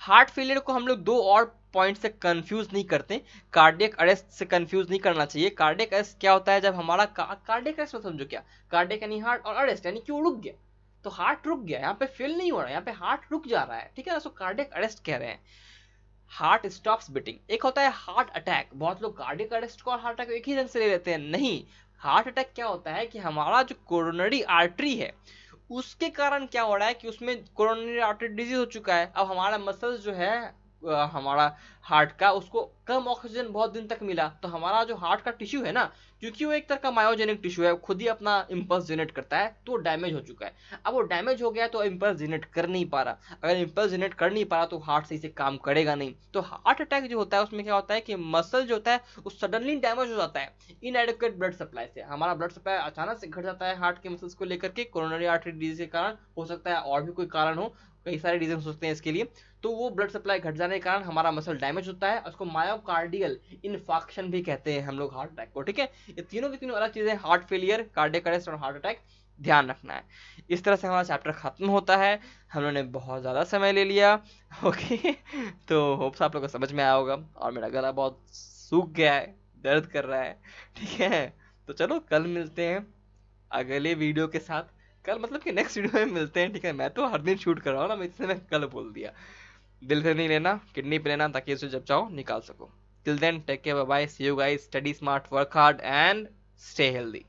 हार्ट फेलियर को हम लोग दो और पॉइंट से कंफ्यूज नहीं करते, कार्डियक अरेस्ट से कंफ्यूज नहीं करना चाहिए। कार्डियक अरेस्ट क्या होता है, जब हमारा कार्डियक अरेस्ट मतलब समझो क्या, कार्डियक यानी हार्ट, और अरेस्ट यानी कि वो रुक गया, तो हार्ट रुक गया, यहाँ पे फेल नहीं हो रहा है, यहाँ पे हार्ट रुक जा रहा है। ठीक है ना, सो कार्डियक अरेस्ट कह रहे हैं। हार्ट स्टॉप्स बीटिंग, एक होता है हार्ट अटैक, बहुत लोग कार्डियक अरेस्ट को और हार्ट अटैक एक ही रंग से ले लेते हैं, नहीं। हार्ट अटैक क्या होता है कि हमारा जो कोरोनरी आर्टरी है उसके कारण क्या हो रहा है कि उसमें कोरोनरी आर्टरी डिजीज हो चुका है। अब हमारा मसल्स जो है हमारा हार्ट का, उसको कम ऑक्सीजन बहुत दिन तक मिला, तो हमारा जो हार्ट का टिश्यू है ना, क्योंकि वो एक तरह का मायोजेनिक टिश्यू है, खुद ही अपना इम्पल्स जनरेट करता है, तो डैमेज हो चुका है। अब वो डैमेज हो गया तो इम्पल्स जनरेट कर नहीं पा रहा, अगर इम्पल्स जनरेट कर नहीं पा रहा तो हार्ट सही से काम करेगा नहीं। तो हार्ट अटैक जो होता है उसमें क्या होता है कि मसल जो होता है वो सडनली डैमेज हो जाता है इनएडिक्वेट ब्लड सप्लाई से, हमारा ब्लड सप्लाई अचानक से घट जाता है हार्ट के मसल्स को लेकर के, कोरोनरी आर्टरी डिजीज के कारण, हो सकता है और भी कोई कारण हो, कई सारे रीजन होते हैं इसके लिए। तो वो ब्लड सप्लाई घट जाने के कारण हमारा मसल डैमेज होता है, उसको मायोकार्डियल इन्फाक्शन भी कहते हैं हम लोग हार्ट अटैक को। ठीक है, ये तीनों की तीनों अलग चीजें, हार्ट फेलियर, कार्डियक अरेस्ट और हार्ट अटैक, ध्यान रखना है। इस तरह से हमारा चैप्टर खत्म होता है, हम लोगों ने बहुत ज़्यादा समय ले लिया। ओके तो होप्स आप लोग को समझ में आया होगा, और मेरा गला बहुत सूख गया है, दर्द कर रहा है। ठीक है, तो चलो कल मिलते हैं अगले वीडियो के साथ, कल मतलब कि नेक्स्ट वीडियो में मिलते हैं। ठीक है, मैं तो हर दिन शूट कर रहा हूँ ना, इसलिए मैं कल बोल दिया। दिल से नहीं लेना, किडनी पे लेना, ताकि उसे जब चाहो निकाल सको। Till then take care, bye bye, see you guys, study smart, work hard and stay healthy.